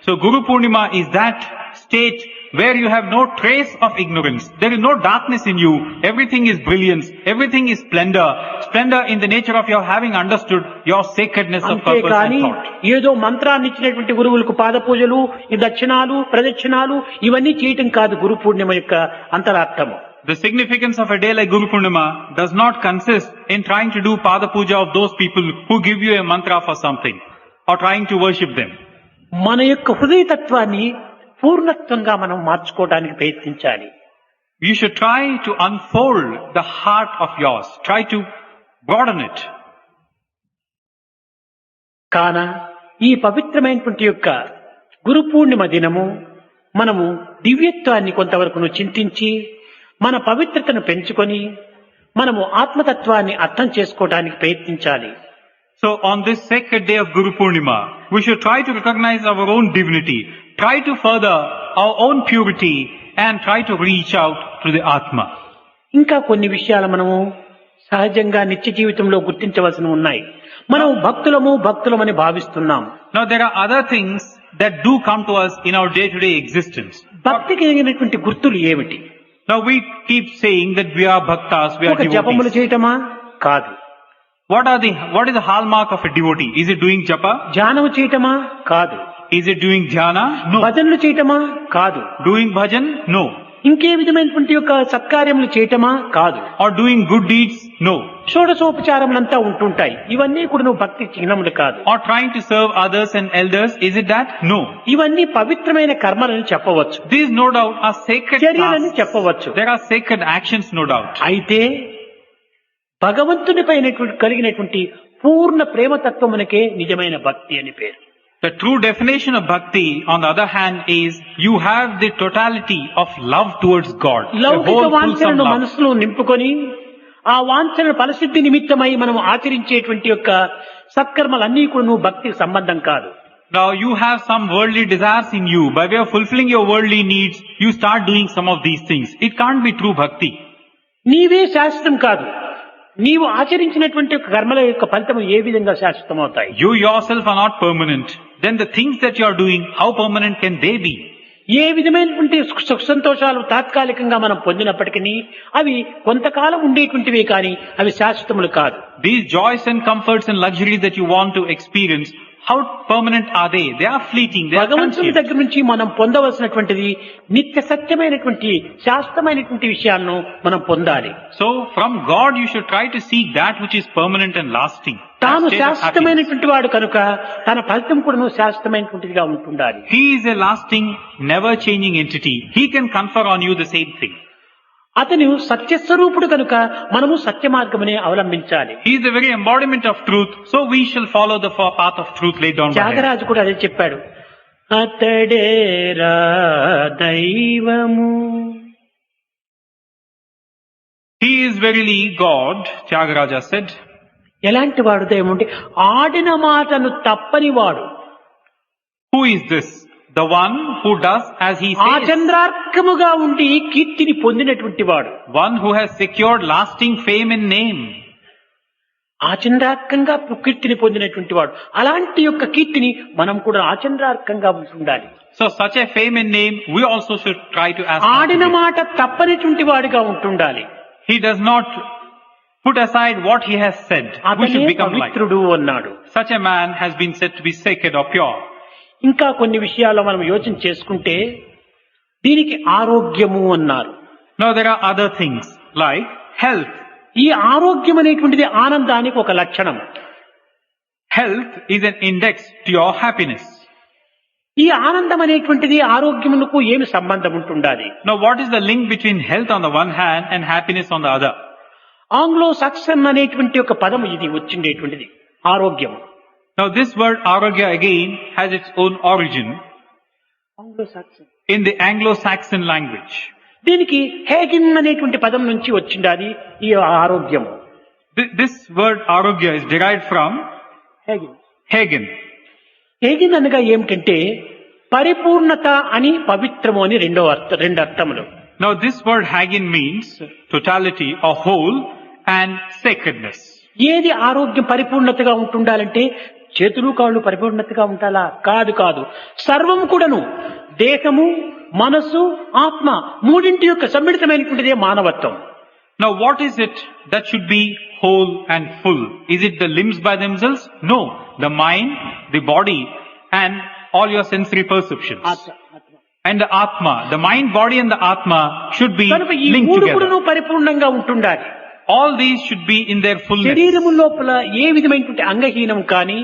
So Guru-Poornima is that state where you have no trace of ignorance. There is no darkness in you. Everything is brilliance. Everything is splendor. Splendor in the nature of your having understood your sacredness of purpose and thought. ఏదో మంత్రాన్ని ఇచ్చినటువంటి గురువులకు పాద పూజలు, ఈ దక్షిణాలు, ప్రదక్షిణాలు ఇవన్నీ చేయటం కాదు గురు పూర్ణిమ యొక్క అంతరార్థము. The significance of a day like Guru-Poornima does not consist in trying to do pada puja of those people who give you a mantra for something or trying to worship them. మన యొక్క హృదయతత్వాన్ని పూర్ణత్వంగా మనం మార్చుకోవడానికి ప్రయత్నించాలి. You should try to unfold the heart of yours. Try to broaden it. కాన ఈ పవిత్రమైనటువంటి యొక్క గురు పూర్ణిమ దినము మనము దివ్యత్వాన్ని కొంతవరకు చింతించి మన పవిత్రతను పెంచుకొని మనము ఆత్మతత్వాన్ని అర్థం చేసుకోవడానికి ప్రయత్నించాలి. So on this sacred day of Guru-Poornima, we should try to recognize our own divinity, try to further our own purity and try to reach out to the Atma. ఇంకా కొన్ని విషయాలు మనము సహజంగా నిత్య జీవితంలో గుర్తించవలసి ఉన్నాయి. మనం భక్తులమని భావిస్తున్నాం. Now there are other things that do come to us in our day-to-day existence. భక్తికి కలిగినటువంటి గుర్తులు ఏమిటి? Now we keep saying that we are bhaktas, we are ఒక జపములు devotees. చేయటమా? కాదు. What is the hallmark of a devotee? Is it doing japa? ధ్యానము చేయటమా? కాదు. Is it doing dhyana? No. భజనలు చేయటమా? కాదు. Doing bhajan? No. ఇంకే విధమైనటువంటి యొక్క సత్కార్యములు చేయటమా? కాదు. Or doing good deeds? No. షోడశోపచారములంతా ఉంటుంటాయి. ఇవన్నీ కూడా నువ్వు భక్తి చిహ్నములు కాదు. Or trying to serve others and elders? Is it that? No. ఇవన్నీ పవిత్రమైన కర్మలని చెప్పవచ్చు. These no doubt are sacred చర్యలని tasks. చెప్పవచ్చు. There are sacred actions no doubt. అయితే భగవంతుని పైన కలిగినటువంటి పూర్ణ ప్రేమతత్వమునకే నిజమైన భక్తి అని పేరు. The true definition of bhakti, on the other hand, is you have the totality of love towards God. A లౌకిక whole fulsome వాంఛనను love. మనసులో నింపుకొని ఆ వాంఛన ఫలసిద్ధి నిమిత్తమై మనం ఆచరించేటువంటి యొక్క సత్కర్మలన్నీ కూడా నువ్వు భక్తికి సంబంధం కాదు. Now you have some worldly desires in you. By way of fulfilling your worldly needs, you start doing some of these things. It can't be true bhakti. నీవే శాశ్వతం కాదు. నీవు ఆచరించినటువంటి కర్మల యొక్క ఫలితం ఏ విధంగా శాశ్వతం అవుతాయి? You yourself are not permanent. Then the things that you are doing, how permanent can they be? ఏ విధమైనటువంటి సుఖ సంతోషాలు తాత్కాలికంగా మనం పొందినప్పటికీ అవి కొంతకాలం ఉండేటువంటివే కానీ అవి శాశ్వతములు కాదు. These joys and comforts and luxuries that you want to experience, how permanent are they? They are fleeting. They are భగవంతుని transient. దగ్గర నుంచి మనం పొందవలసినటువంటిది నిత్య సత్యమైనటువంటి శాశ్వతమైనటువంటి విషయాలను మనం పొందాలి. So from God you should try to seek that which is permanent and lasting. That తాను state of happiness. శాశ్వతమైనటువంటి వాడు కనుక తన ఫలితం కూడా శాశ్వతమైనటువంటిదిగా ఉంటుండాలి. He is a lasting, never changing entity. He can confer on you the same thing. అతను సత్యస్వరూపుడు కనుక మనము సత్య మార్గమనే అవలంబించాలి. He is the very embodiment of truth, so we shall follow the path of truth laid down by him. Tyagaraju కూడా అదే చెప్పాడు. అతడేరా దైవము. He is verily God, Tyagaraja said. ఎలాంటి వాడు దైవం అంటే ఆడిన మాటను తప్పని వాడు. Who is this? The one who does as he says. ఆచంద్రార్కముగా ఉండి కీర్తిని పొందినటువంటి వాడు. One who has secured lasting fame and name. ఆచంద్రార్కంగా కీర్తిని పొందినటువంటి వాడు. అలాంటి యొక్క కీర్తిని మనం కూడా ఆచంద్రార్కంగా ఉండాలి. So such a fame and name, we also should try to ask. ఆడిన మాట తప్పనిటువంటి వాడిగా ఉంటుండాలి. He does not put aside what he has said. We అతనే should become like. పవిత్రుడు అన్నాడు. Such a man has been said to be sacred or pure. ఇంకా కొన్ని విషయాల్లో మనం యోచన చేసుకుంటే దీనికి ఆరోగ్యము అన్నారు. Now there are other things like health. ఈ ఆరోగ్యం అనేటువంటిది ఆనందానికి ఒక లక్షణం. Health is an index to your happiness. ఈ ఆనందం అనేటువంటిది ఆరోగ్యములకు ఏమి సంబంధం ఉంటుండాలి? Now what is the link between health on the one hand and happiness on the other? Anglo Saxon అనేటువంటి ఒక పదం ఇది వచ్చిండేటువంటిది ఆరోగ్యం. Now this word arogya again has its own origin in the Anglo-Saxon language. దీనికి హేగిన్ అనేటువంటి పదం నుంచి వచ్చింది ఈ ఆరోగ్యం. This word arogya is derived from Hagen. హేగిన్ అనగా ఏమిటంటే పరిపూర్ణత అని పవిత్రము అని రెండు అర్థములు. Now this word Hagen means totality or whole and sacredness. ఏది ఆరోగ్యం పరిపూర్ణతగా ఉంటుండాలంటే చేతులు కాళ్ళు పరిపూర్ణతగా ఉండాలా? కాదు. సర్వం కూడాను దేహము, మనస్సు, ఆత్మ మూడింటి యొక్క సమ్మిళితమైనటువంటిదే మానవత్వం. Now what is it that should be whole and full? Is it the limbs by themselves? No. The mind, the body and all your sensory perceptions. And the Atma. The mind, body and the Atma should be కనుక ఈ linked మూడు together. కూడాను పరిపూర్ణంగా ఉంటుండాలి. All these should be in their fullness. శరీరము లోపల ఏ విధమైనటువంటి అంగహీనం కానీ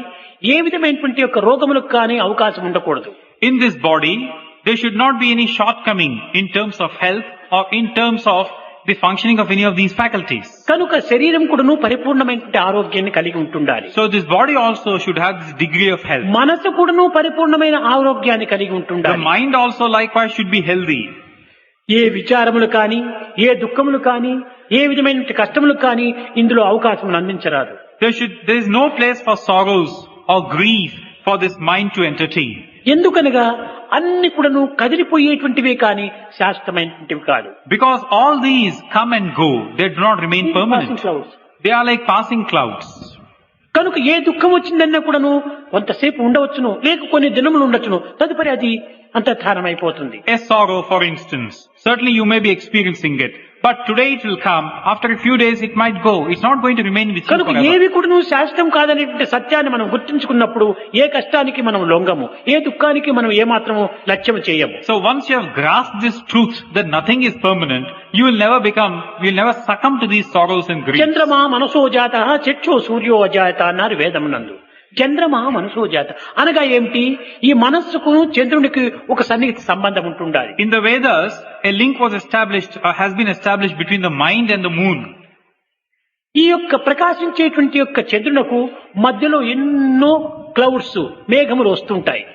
ఏ విధమైనటువంటి యొక్క రోగములకు కానీ అవకాశం ఉండకూడదు. In this body, there should not be any shortcoming in terms of health or in terms of the functioning of any of these faculties. కనుక శరీరం కూడాను పరిపూర్ణమైనటువంటి ఆరోగ్యాన్ని కలిగి ఉంటుండాలి. So this body also should have this degree of health. మనసు కూడాను పరిపూర్ణమైన ఆరోగ్యాన్ని కలిగి The ఉంటుండాలి. mind also likewise should be healthy. ఏ విచారములు కానీ ఏ దుఃఖములు కానీ ఏ విధమైన కష్టములు కానీ ఇందులో అవకాశం అందించరాదు. There is no place for sorrows or grief for this mind to entertain. ఎందుకనగా అన్ని కూడాను కదిలిపోయేటువంటివే కానీ శాశ్వతమైనటువంటివి కాదు. Because all these come and go, they do not remain permanent. Clouds. They are like passing clouds. కనుక ఏ దుఃఖం వచ్చిందన్నా కూడాను కొంతసేపు ఉండవచ్చును, లేక కొన్ని దినములు ఉండొచ్చును, తదుపరి అది అంతర్ధానం అయిపోతుంది. A sorrow, for instance, certainly you may be experiencing it, but today it will come. After a few days it might go. It's not going to remain with you కనుక forever. ఏవి కూడాను శాశ్వతం కాదనేటువంటి సత్యాన్ని మనం గుర్తించుకున్నప్పుడు ఏ కష్టానికి మనం లొంగము, ఏ దుఃఖానికి మనం ఏమాత్రము లక్ష్యం చేయము. So once you have grasped this truth that nothing is permanent, you will never succumb to these sorrows and griefs. చంద్రమా మనసో జాత చక్షో సూర్యో అజాత అన్నారు వేదమునందు. చంద్రమా మనసో జాత అనగా ఏమిటి? ఈ మనస్సుకు చంద్రునికి ఒక సన్నిహిత సంబంధం ఉంటుండాలి. In the Vedas, a link was established or has been established between the mind and the moon. ఈ యొక్క ప్రకాశించేటువంటి యొక్క చంద్రునకు మధ్యలో ఎన్నో క్లౌడ్స్ మేఘములు వస్తుంటాయి.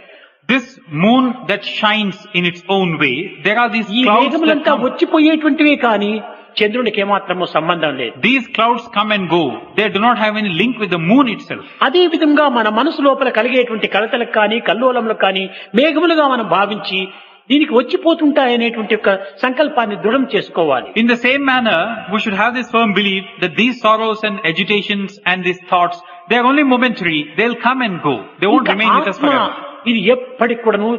This moon that shines in its own way, there are these ఈ clouds that మేఘములంతా come. వచ్చిపోయేటువంటివే కానీ చంద్రునికి ఏమాత్రము సంబంధం లేదు. These clouds come and go. They do not have any link with the moon itself. అదే విధంగా మన మనసు లోపల కలిగేటువంటి కలతలకు కానీ కల్లోలములకు కానీ మేఘములుగా మనం భావించి దీనికి వచ్చిపోతుంటాయనేటువంటి యొక్క సంకల్పాన్ని దృఢం చేసుకోవాలి. In the same manner, we should have this firm belief that these sorrows and agitations and these thoughts, they are only momentary. They'll come and go. They won't ఇంకా remain with us ఆత్మ forever. ఇది ఎప్పటికి కూడాను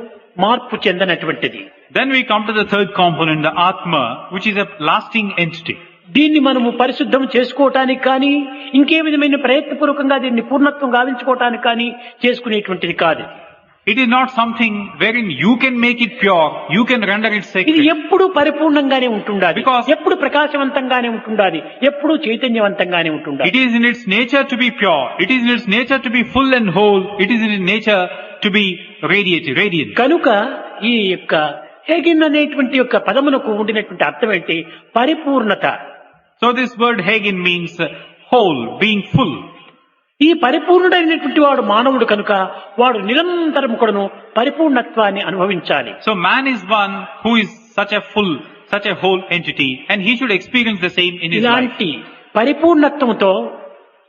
మార్పు చెందనటువంటిది. Then we come to the third component, the Atma, which is a lasting entity. దీన్ని మనము పరిశుద్ధం చేసుకోవటానికి కానీ ఇంకే విధమైన ప్రయత్నపూర్వకంగా దీన్ని పూర్ణత్వం గావించుకోవటానికి కానీ చేసుకునేటువంటిది కాదు. It is not something wherein you can make it pure, you can render it ఇది sacred. ఎప్పుడు పరిపూర్ణంగానే ఉంటుండాలి, Because- ఎప్పుడు ప్రకాశవంతంగానే ఉంటుండాలి, ఎప్పుడు చైతన్యవంతంగానే ఉంటుండాలి. It is in its nature to be pure. It is in its nature to be full and whole. It is in its nature to be radiant. కనుక ఈ యొక్క హేగిన్ అనేటువంటి యొక్క పదమునకు ఉండినటువంటి అర్థం ఏంటి? పరిపూర్ణత. So this word Hagen means whole, being full. ఈ పరిపూర్ణుడైనటువంటి వాడు మానవుడు కనుక వాడు నిరంతరం కూడాను పరిపూర్ణత్వాన్ని అనుభవించాలి. So man is one who is such a whole entity, and he should experience the same in his life. ఇలాంటి పరిపూర్ణత్వంతో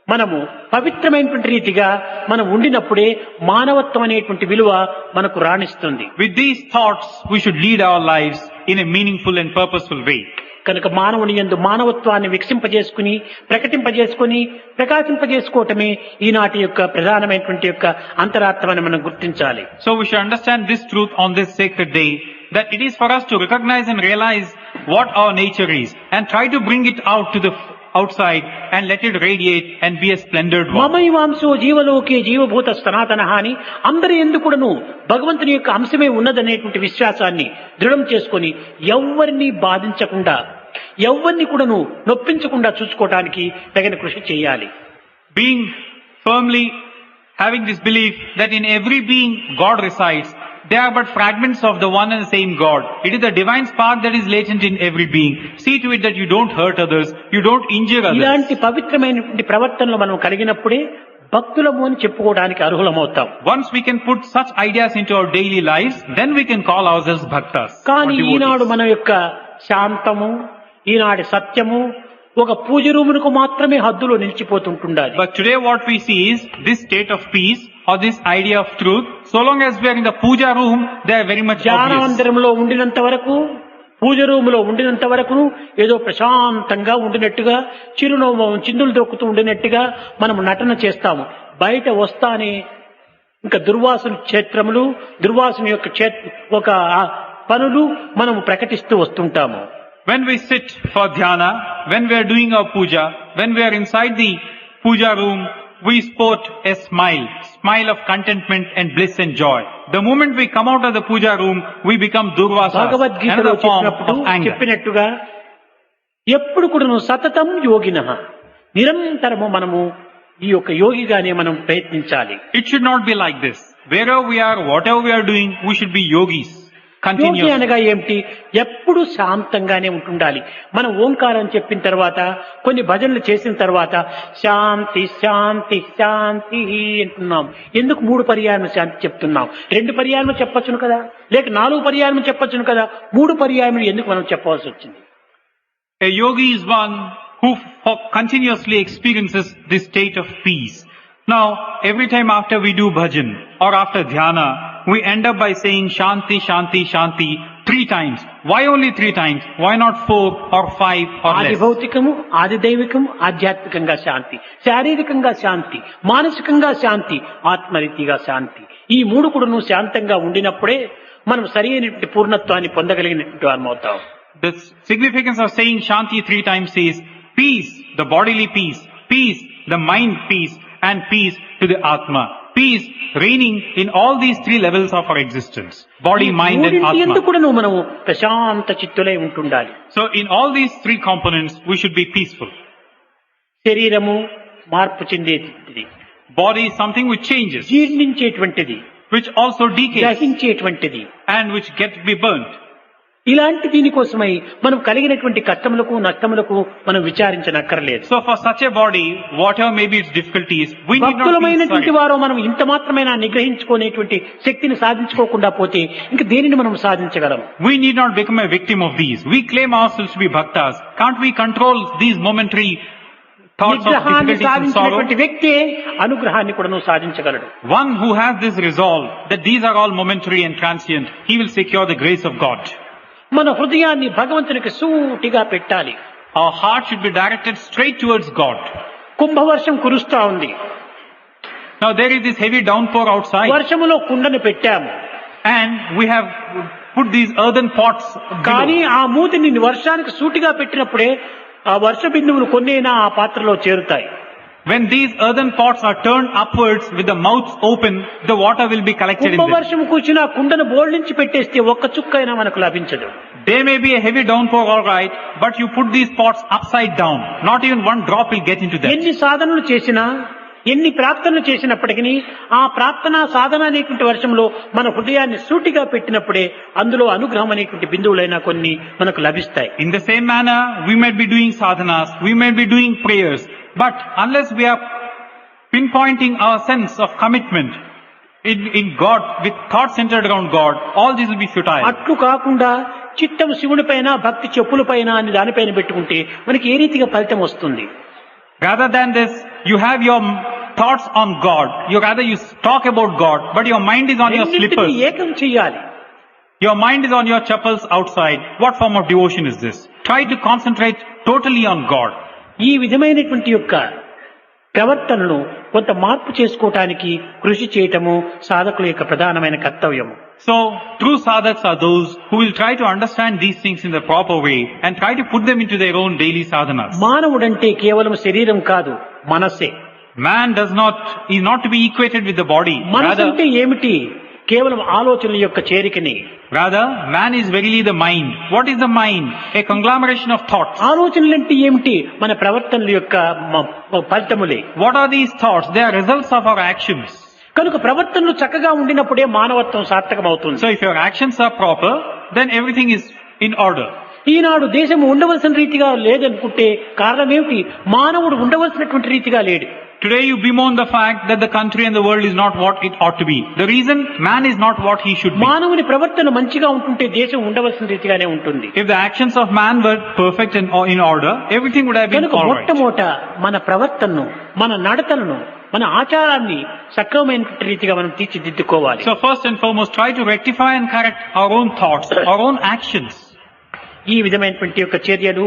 మనము పవిత్రమైనటువంటి రీతిగా మనం ఉండినప్పుడే మానవత్వం అనేటువంటి విలువ మనకు రాణిస్తుంది. With these thoughts, we should lead our lives in a meaningful and purposeful way. కనుక మానవుని యందు మానవత్వాన్ని వికసింపజేసుకుని ప్రకటింపజేసుకుని ప్రకాశింపజేసుకోవటమే ఈనాటి యొక్క ప్రధానమైనటువంటి యొక్క అంతరార్థమని మనం గుర్తించాలి. So we should understand this truth on this sacred day, that it is for us to recognize and realize what our nature is and try to bring it out to the outside and let it radiate and be a splendid one. మమైవాంశో జీవలోకే జీవభూత సనాతన అని అందరి యందు కూడాను భగవంతుని యొక్క అంశమే ఉన్నదనేటువంటి విశ్వాసాన్ని దృఢం చేసుకొని ఎవ్వరిని బాధించకుండా ఎవ్వరిని కూడాను నొప్పించకుండా చూసుకోవడానికి తగిన కృషి చేయాలి. Being firmly having this belief that in every being God resides, they are but fragments of the one and the same God. It is the divine spark that is latent in every being. See to it that you don't hurt others, you don't injure others. ఇలాంటి పవిత్రమైనటువంటి ప్రవర్తనలు మనం కలిగినప్పుడే భక్తులము అని చెప్పుకోవడానికి అర్హులమవుతాం. Once we can put such ideas into our daily lives, then we can call ourselves bhaktas. కానీ or devotees. ఈనాడు మన యొక్క శాంతము, ఈనాటి సత్యము ఒక పూజ రూమునకు మాత్రమే హద్దులో నిలిచిపోతుంటుండాలి. But today what we see is this state of peace or this idea of truth, so long as we are in the puja room, they are very much obvious. ధ్యానమందిరంలో ఉండినంత వరకు, పూజ రూములో ఉండినంత వరకు ఏదో ప్రశాంతంగా ఉండినట్టుగా, చిరునవ్వు చిందులు దొక్కుతూ ఉండినట్టుగా మనం నటన చేస్తాము. బయట వస్తానే ఇంకా దుర్వాసన క్షేత్రములు, దుర్వాసన యొక్క ఒక పనులు మనము ప్రకటిస్తూ వస్తుంటాము. When we sit for dhyana, when we are doing our puja, when we are inside the puja room, we sport a smile of contentment and bliss and joy. The moment we come out of the puja room, we become durvasa, భగవద్గీతలో another form చెప్పినప్పుడు of anger. చెప్పినట్టుగా ఎప్పుడు కూడాను సతతం యోగినః, నిరంతరము మనము ఈ యొక్క యోగిగానే మనం ప్రయత్నించాలి. It should not be like this. Wherever we are, whatever we are doing, we should be yogis. Yogi Continuously. అనగా ఏమిటి? ఎప్పుడు శాంతంగానే ఉంటుండాలి. మనం ఓంకారం చెప్పిన తర్వాత, కొన్ని భజనలు చేసిన తర్వాత శాంతి శాంతి శాంతి అంటున్నాం. ఎందుకు 3 పర్యాయం శాంతి చెప్తున్నాం? 2 పర్యాయం చెప్పొచ్చును కదా, లేక 4 పర్యాయం చెప్పొచ్చును కదా. 3 పర్యాయం ఎందుకు మనం చెప్పవలసి వచ్చింది? A yogi is one who continuously experiences this state of peace. Now, every time after we do bhajan or after dhyana, we end up by saying Shanti, Shanti, Shanti 3 times. Why only 3 times? Why not 4 or 5 or ఆది less? భౌతికము, ఆది దైవికము, ఆధ్యాత్మికంగా శాంతి, శారీరకంగా శాంతి, మానసికంగా శాంతి, ఆత్మరీతిగా శాంతి. ఈ 3 కూడాను శాంతంగా ఉండినప్పుడే మనం సరి అయినటువంటి పూర్ణత్వాన్ని పొందగలిగినటువంటి వారమవుతాం. The significance of saying Shanti 3 times is peace, the bodily peace, peace, the mind peace, and peace to the Atma. Peace reigning in all these 3 levels of our existence. Body, mind and ఎందుకు Atma. కూడాను మనము ప్రశాంత చిత్తులై ఉంటుండాలి. So in all these 3 components, we should be peaceful. శరీరము మార్పు చెందేటువంటిది, Body is something which changes, జీర్ణించేటువంటిది, which also decays, గ్రహించేటువంటిది. and which gets be burnt. ఇలాంటి దీనికోసమై మనం కలిగినటువంటి కష్టములకు నష్టములకు మనం విచారించనక్కర్లేదు. So for such a body, whatever may be its difficulties, we need not be భక్తులమైనటువంటి sorry. వారు మనం ఇంత మాత్రమైనా నిగ్రహించుకునేటువంటి శక్తిని సాధించుకోకుండా పోతే ఇంక దేనిని మనం సాధించగలం? We need not become a victim of these. We claim ourselves to be bhaktas. Can't we control these momentary thoughts of నిగ్రహాన్ని difficulties and sorrow? సాధించినటువంటి వ్యక్తే అనుగ్రహాన్ని కూడాను సాధించగలడు. One who has this resolve that these are all momentary and transient, he will secure the grace of God. మన హృదయాన్ని భగవంతునికి సూటిగా పెట్టాలి. Our heart should be directed straight towards God. కుంభవర్షం కురుస్తా ఉంది. Now there is this heavy downpour outside, వర్షములో కుండను పెట్టాము, and we have put these earthen pots కానీ below. ఆ మూతిని వర్షానికి సూటిగా పెట్టినప్పుడే ఆ వర్ష బిందువులు కొన్నైనా ఆ పాత్రలో చేరుతాయి. When these earthen pots are turned upwards with the mouths open, the water will be collected in them. కుంభవర్షం కూర్చున్న కుండను బోర్లించి పెట్టేస్తే ఒక్క చుక్కైనా మనకు లభించదు. There may be a heavy downpour, all right, but you put these pots upside down. Not even one drop will get into them. ఎన్ని సాధనలు చేసినా, ఎన్ని ప్రార్థనలు చేసినప్పటికీ ఆ ప్రార్థన సాధన అనేటువంటి వర్షంలో మన హృదయాన్ని సూటిగా పెట్టినప్పుడే అందులో అనుగ్రహం అనేటువంటి బిందువులైనా కొన్ని మనకు లభిస్తాయి. In the same manner, we might be doing sadhanas, we might be doing prayers, but unless we are pinpointing our sense of commitment in God, with thoughts centered around God, all this will be futile. అట్లు కాకుండా చిత్తం శివుని పైన, భక్తి చెప్పుల పైన అని దానిపైన పెట్టుకుంటే మనకి ఏ రీతిగా ఫలితం వస్తుంది? Rather than this, you have your thoughts on God. You talk about God, but your mind is on your రెండింటిని slippers. ఏకం చెయ్యాలి. Your mind is on your chappals outside. What form of devotion is this? Try to concentrate totally on God. ఈ విధమైనటువంటి యొక్క ప్రవర్తనను కొంత మార్పు చేసుకోవటానికి కృషి చేయటము సాధకుల యొక్క ప్రధానమైన కర్తవ్యము. So, true sadhaks are those who will try to understand these things in the proper way and try to put them into their own daily sadhanas. మానవుడంటే కేవలం శరీరం కాదు, మనస్సే. Man is not to be equated with the body. మనసు అంటే ఏమిటి? కేవలం ఆలోచనల యొక్క చేరికని. Rather, man is verily the mind. What is the mind? A conglomeration of thoughts. ఆలోచనలంటే ఏమిటి? మన ప్రవర్తనల యొక్క ఫలితములే. What are these thoughts? They are results of our actions. కనుక ప్రవర్తనలు చక్కగా ఉండినప్పుడే మానవత్వం సార్థకమవుతుంది. So if your actions are proper, then everything is in order. ఈనాడు దేశం ఉండవలసిన రీతిగా లేదనుకుంటే కారణం ఏమిటి? మానవుడు ఉండవలసినటువంటి రీతిగా లేడు. Today you bemoan the fact that the country and the world is not what it ought to be. The reason man is not what he should be. మానవుని ప్రవర్తన మంచిగా ఉంటుంటే దేశం ఉండవలసిన రీతిగానే ఉంటుంది. If the actions of man were perfect and in order, everything would have been కనుక all right. మొట్టమొదట మన ప్రవర్తనను, మన నడతలను, మన ఆచారాన్ని సక్రమమైన రీతిగా మనం తీర్చిదిద్దుకోవాలి. So first and foremost, try to rectify and correct our own thoughts, our own actions. ఈ విధమైనటువంటి యొక్క చర్యలు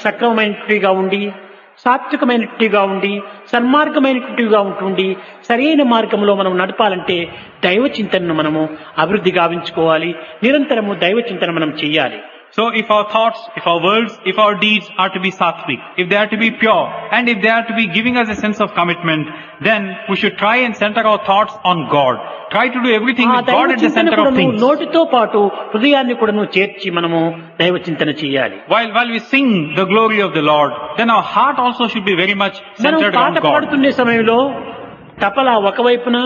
సక్రమమైనట్టుగా ఉండి, సాత్వికమైనట్టుగా ఉండి, సన్మార్గమైనట్టుగా ఉంటుండి, సరైన మార్గంలో మనం నడపాలంటే దైవ చింతనను మనము అభివృద్ధి గావించుకోవాలి. నిరంతరము దైవ చింతన మనం చెయ్యాలి. So if our thoughts, if our words, if our deeds are to be sattvic, if they are to be pure, and if they are to be giving us a sense of commitment, then we should try and center our thoughts on God. Try to do everything with God at the center of things. నోటితో పాటు హృదయాన్ని కూడా చేర్చి మనము దైవ చింతన చేయాలి. While we sing the glory of the Lord, then our heart also should be very much centered on పాట God. పాడుతున్న సమయంలో తపలా ఒకవైపున,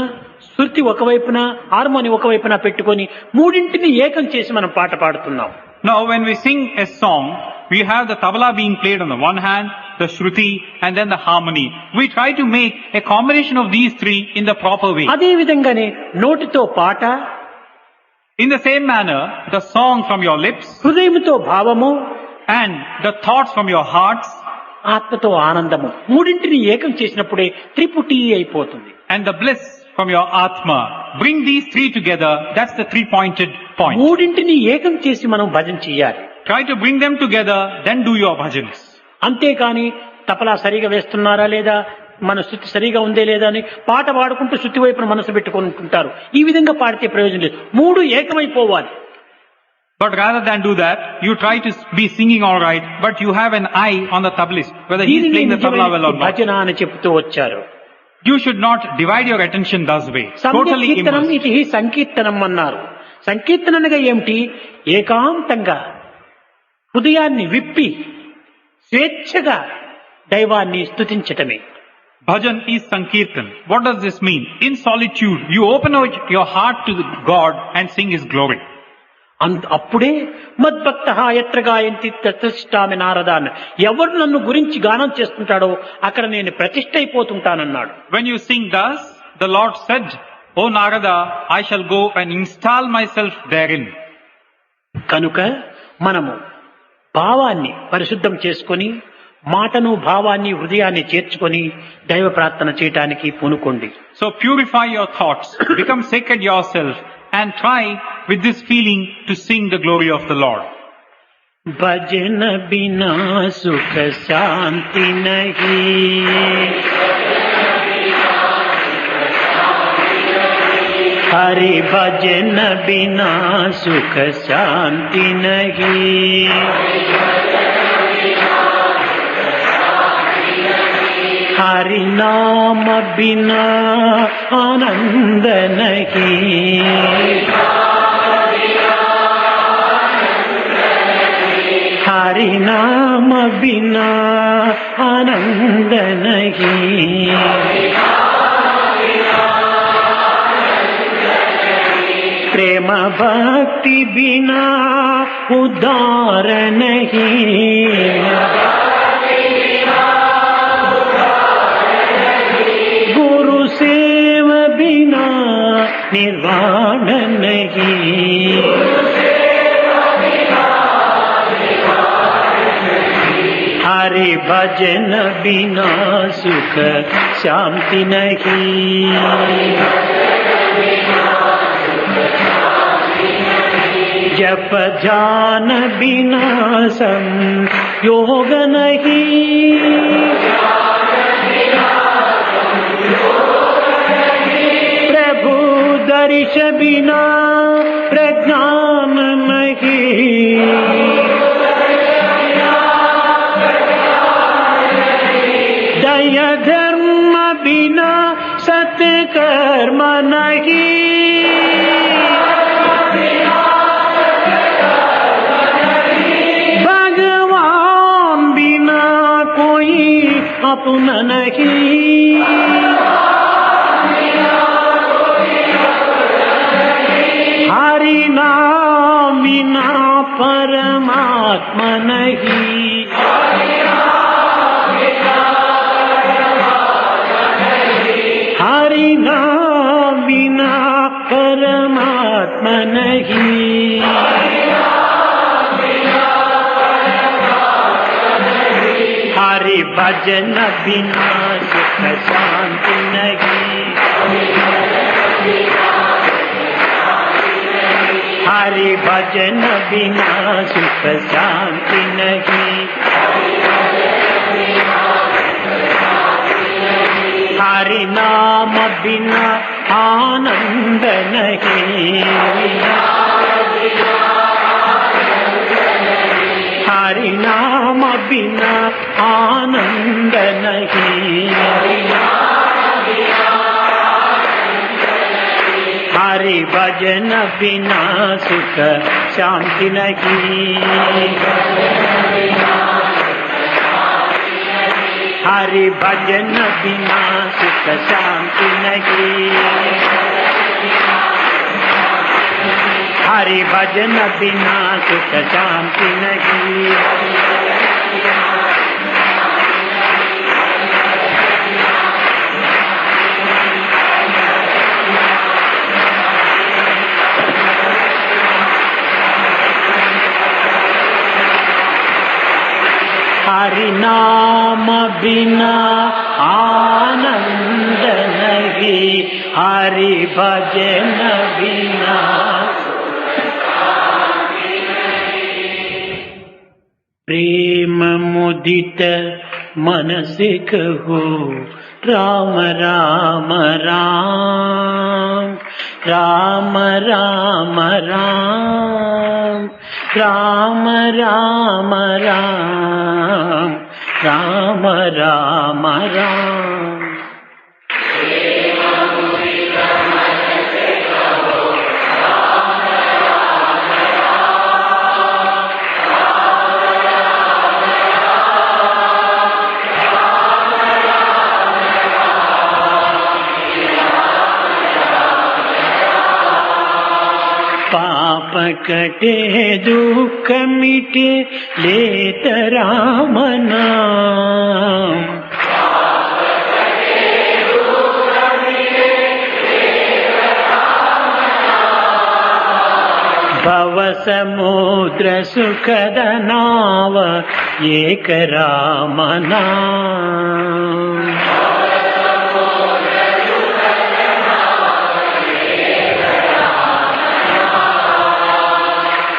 శృతి ఒకవైపున, హార్మోని ఒకవైపున పెట్టుకొని మూడింటిని ఏకం చేసి మనం పాట పాడుతున్నాం. Now when we sing a song, we have the tabla being played on the one hand, the shruti, and then the harmony. We try to make a combination of these three in the proper way. అదే విధంగానే నోటితో పాట, In the same manner, the song from your lips, హృదయంతో భావము, and the thoughts from your hearts, ఆత్మతో ఆనందము, మూడింటిని ఏకం చేసినప్పుడే త్రిపుటి అయిపోతుంది. and the bliss from your atma. Bring these three together. That's the three-pointed point. మూడింటిని ఏకం చేసి మనం భజన చేయాలి. Try to bring them together, then do your bhajans. అంతేకాని తపలా సరిగా వేస్తున్నారా లేదా, మన శృతి సరిగా ఉందే లేదా అని పాట పాడుకుంటూ శృతి వైపున మనసు పెట్టుకుంటుంటారు. ఈ విధంగా పాడితే ప్రయోజనం లేదు. మూడు ఏకమైపోవాలి. But rather than do that, you try to be singing all right, but you have an eye on the tablist, whether he is playing the tabla well or not. భజన అని చెప్తూ వచ్చారు. You should not divide your attention thus way. Totally సంకీర్తనం immersed. ఇది సంకీర్తనం అన్నారు. సంకీర్తన అనగా ఏమిటి? ఏకాంతంగా హృదయాన్ని విప్పి స్వేచ్ఛగా దైవాన్ని స్తుతించటమే. Bhajan is Sankirtan. What does this mean? In solitude, you open out your heart to God and sing His glory. అప్పుడే మద్భక్త ఎత్ర గాయంతి ప్రతిష్టామి నారదాన్, ఎవరు నన్ను గురించి గానం చేస్తుంటాడో అక్కడ నేను ప్రతిష్ఠ అయిపోతుంటానన్నాడు. When you sing thus, the Lord said, O Narada, I shall go and install myself therein. కనుక మనము భావాన్ని పరిశుద్ధం చేసుకొని, మాటను భావాన్ని హృదయాన్ని చేర్చుకొని దైవ ప్రార్థన చేయటానికి పూనుకోండి. So purify your thoughts, become sacred yourself, and try with this feeling to sing the glory of the Lord. भजन बिना सुख शांति नहीं, हरि भजन बिना सुख शांति नहीं, हरि नाम बिना आनंद नहीं, हरि नाम बिना आनंद नहीं, प्रेम भक्ति बिना उद्धार नहीं, गुरु सेव बिना निर्वाण नहीं, हरि भजन बिना सुख शांति नहीं, जप ध्यान बिना संयोग नहीं, प्रभु दर्श बिना प्रज्ञान नहीं, दया धर्म बिना सत्कर्म नहीं, भगवान बिना कोई अपना नहीं, हरि नाम बिना परमात्मा नहीं, भजन बिना सुख शांति नहीं, हरि भजन बिना सुख शांति नहीं, हरि नाम बिना आनंद नहीं, हरि नाम बिना आनंद नहीं, हरि भजन बिना सुख शांति नहीं, हरि भजन बिना सुख शांति नहीं, हरि भजन बिना सुख शांति नहीं, हरि नाम बिना आनंद नहीं, हरि भजन बिना प्रेम मुदित मन से कहो राम राम राम, राम राम राम, राम राम राम, राम राम राम। पाप कटे दुख मिटे लेत राम नाम, भव समुद्र सुखद नाव एक राम नाम,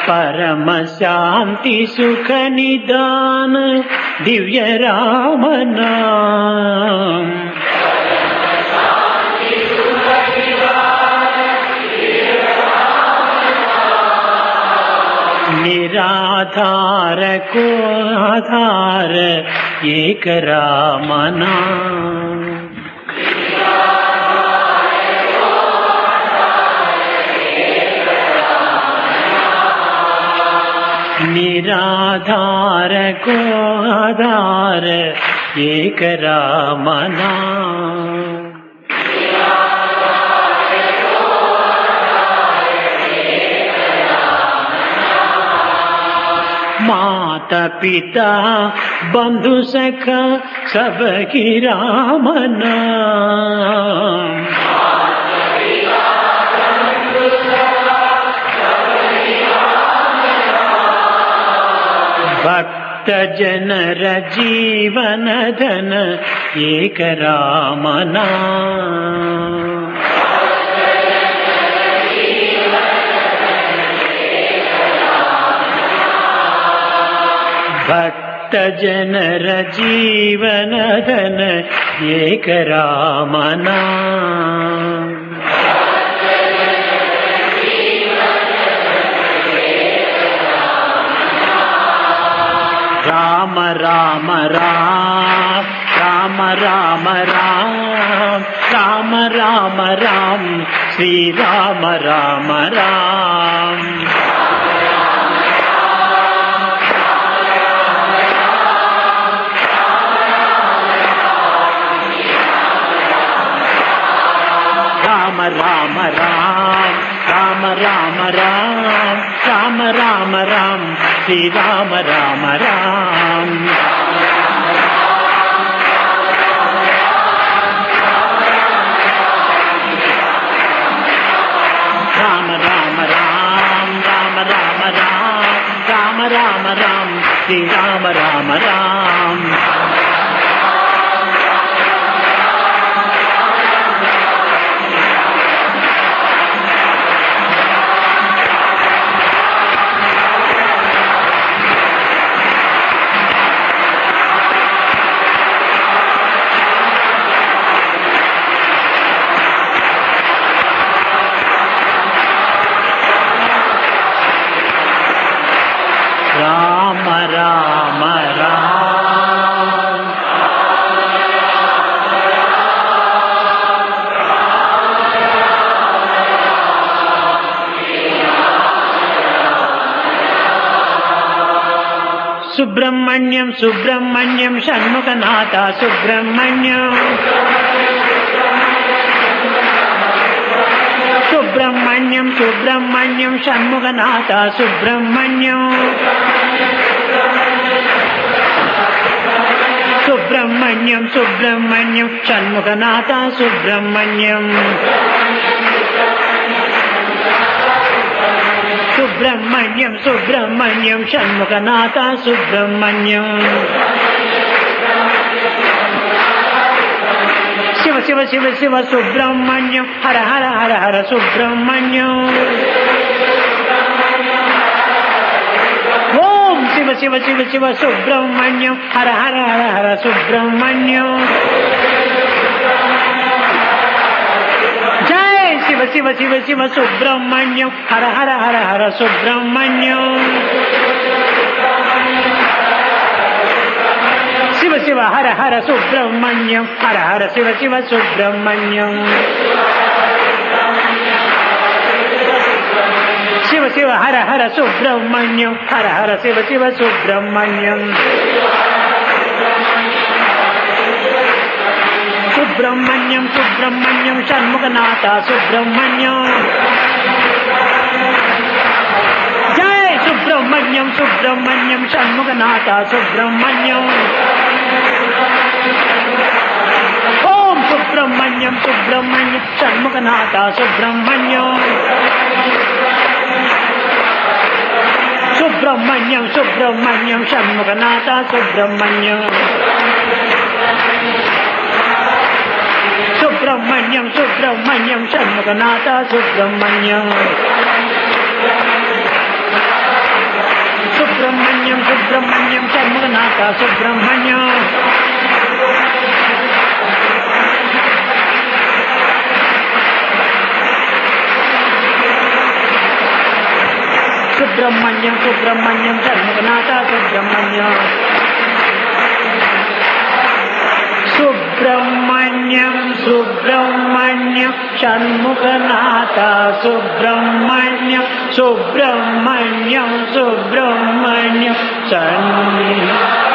परम शांति सुख निदान दिव्य राम नाम, निराधार को आधार एक राम नाम, निराधार को आधार एक राम नाम, माता पिता बंधु सखा सबकी राम नाम, भक्त जनर जीवन धन एक राम नाम, भक्त जनर जीवन धन एक राम नाम, राम राम राम, राम राम राम, राम राम राम, श्री राम राम राम, राम राम राम, राम राम राम, राम राम राम, श्री राम राम राम, राम राम राम, राम राम राम, राम राम राम, श्री राम राम राम, రామ రామ రామ. సుబ్రహ్మణ్యం సుబ్రహ్మణ్యం షణ్ముఖనాథ సుబ్రహ్మణ్యం. సుబ్రహ్మణ్యం సుబ్రహ్మణ్యం షణ్ముఖనాథ సుబ్రహ్మణ్యం. సుబ్రహ్మణ్యం సుబ్రహ్మణ్యం షణ్ముఖనాథ సుబ్రహ్మణ్యం. సుబ్రహ్మణ్యం సుబ్రహ్మణ్యం షణ్ముఖనాథ సుబ్రహ్మణ్యం. శివ శివ శివ శివ సుబ్రహ్మణ్యం హర హర హర హర సుబ్రహ్మణ్యం. ఓం శివ శివ శివ శివ సుబ్రహ్మణ్యం హర హర హర హర సుబ్రహ్మణ్యం. జై శివ శివ శివ శివ సుబ్రహ్మణ్యం హర హర హర హర సుబ్రహ్మణ్యం. శివ శివ హర హర సుబ్రహ్మణ్యం హర హర శివ శివ సుబ్రహ్మణ్యం. శివ శివ హర హర సుబ్రహ్మణ్యం హర హర శివ శివ సుబ్రహ్మణ్యం. సుబ్రహ్మణ్యం సుబ్రహ్మణ్యం షణ్ముఖనాథ సుబ్రహ్మణ్యం. జై సుబ్రహ్మణ్యం సుబ్రహ్మణ్యం షణ్ముఖనాథ సుబ్రహ్మణ్యం. ఓం సుబ్రహ్మణ్యం సుబ్రహ్మణ్యం షణ్ముఖనాథ సుబ్రహ్మణ్యం. సుబ్రహ్మణ్యం సుబ్రహ్మణ్యం షణ్ముఖనాథ సుబ్రహ్మణ్యం. సుబ్రహ్మణ్యం సుబ్రహ్మణ్యం షణ్ముఖనాథ సుబ్రహ్మణ్యం. సుబ్రహ్మణ్యం సుబ్రహ్మణ్యం షణ్ముఖనాథ సుబ్రహ్మణ్యం. సుబ్రహ్మణ్యం సుబ్రహ్మణ్యం షణ్ముఖనాథ సుబ్రహ్మణ్యం. సుబ్రహ్మణ్యం సుబ్రహ్మణ్యం షణ్ముఖనాథ సుబ్రహ్మణ్యం. సుబ్రహ్మణ్యం సుబ్రహ్మణ్యం షణ్ముఖ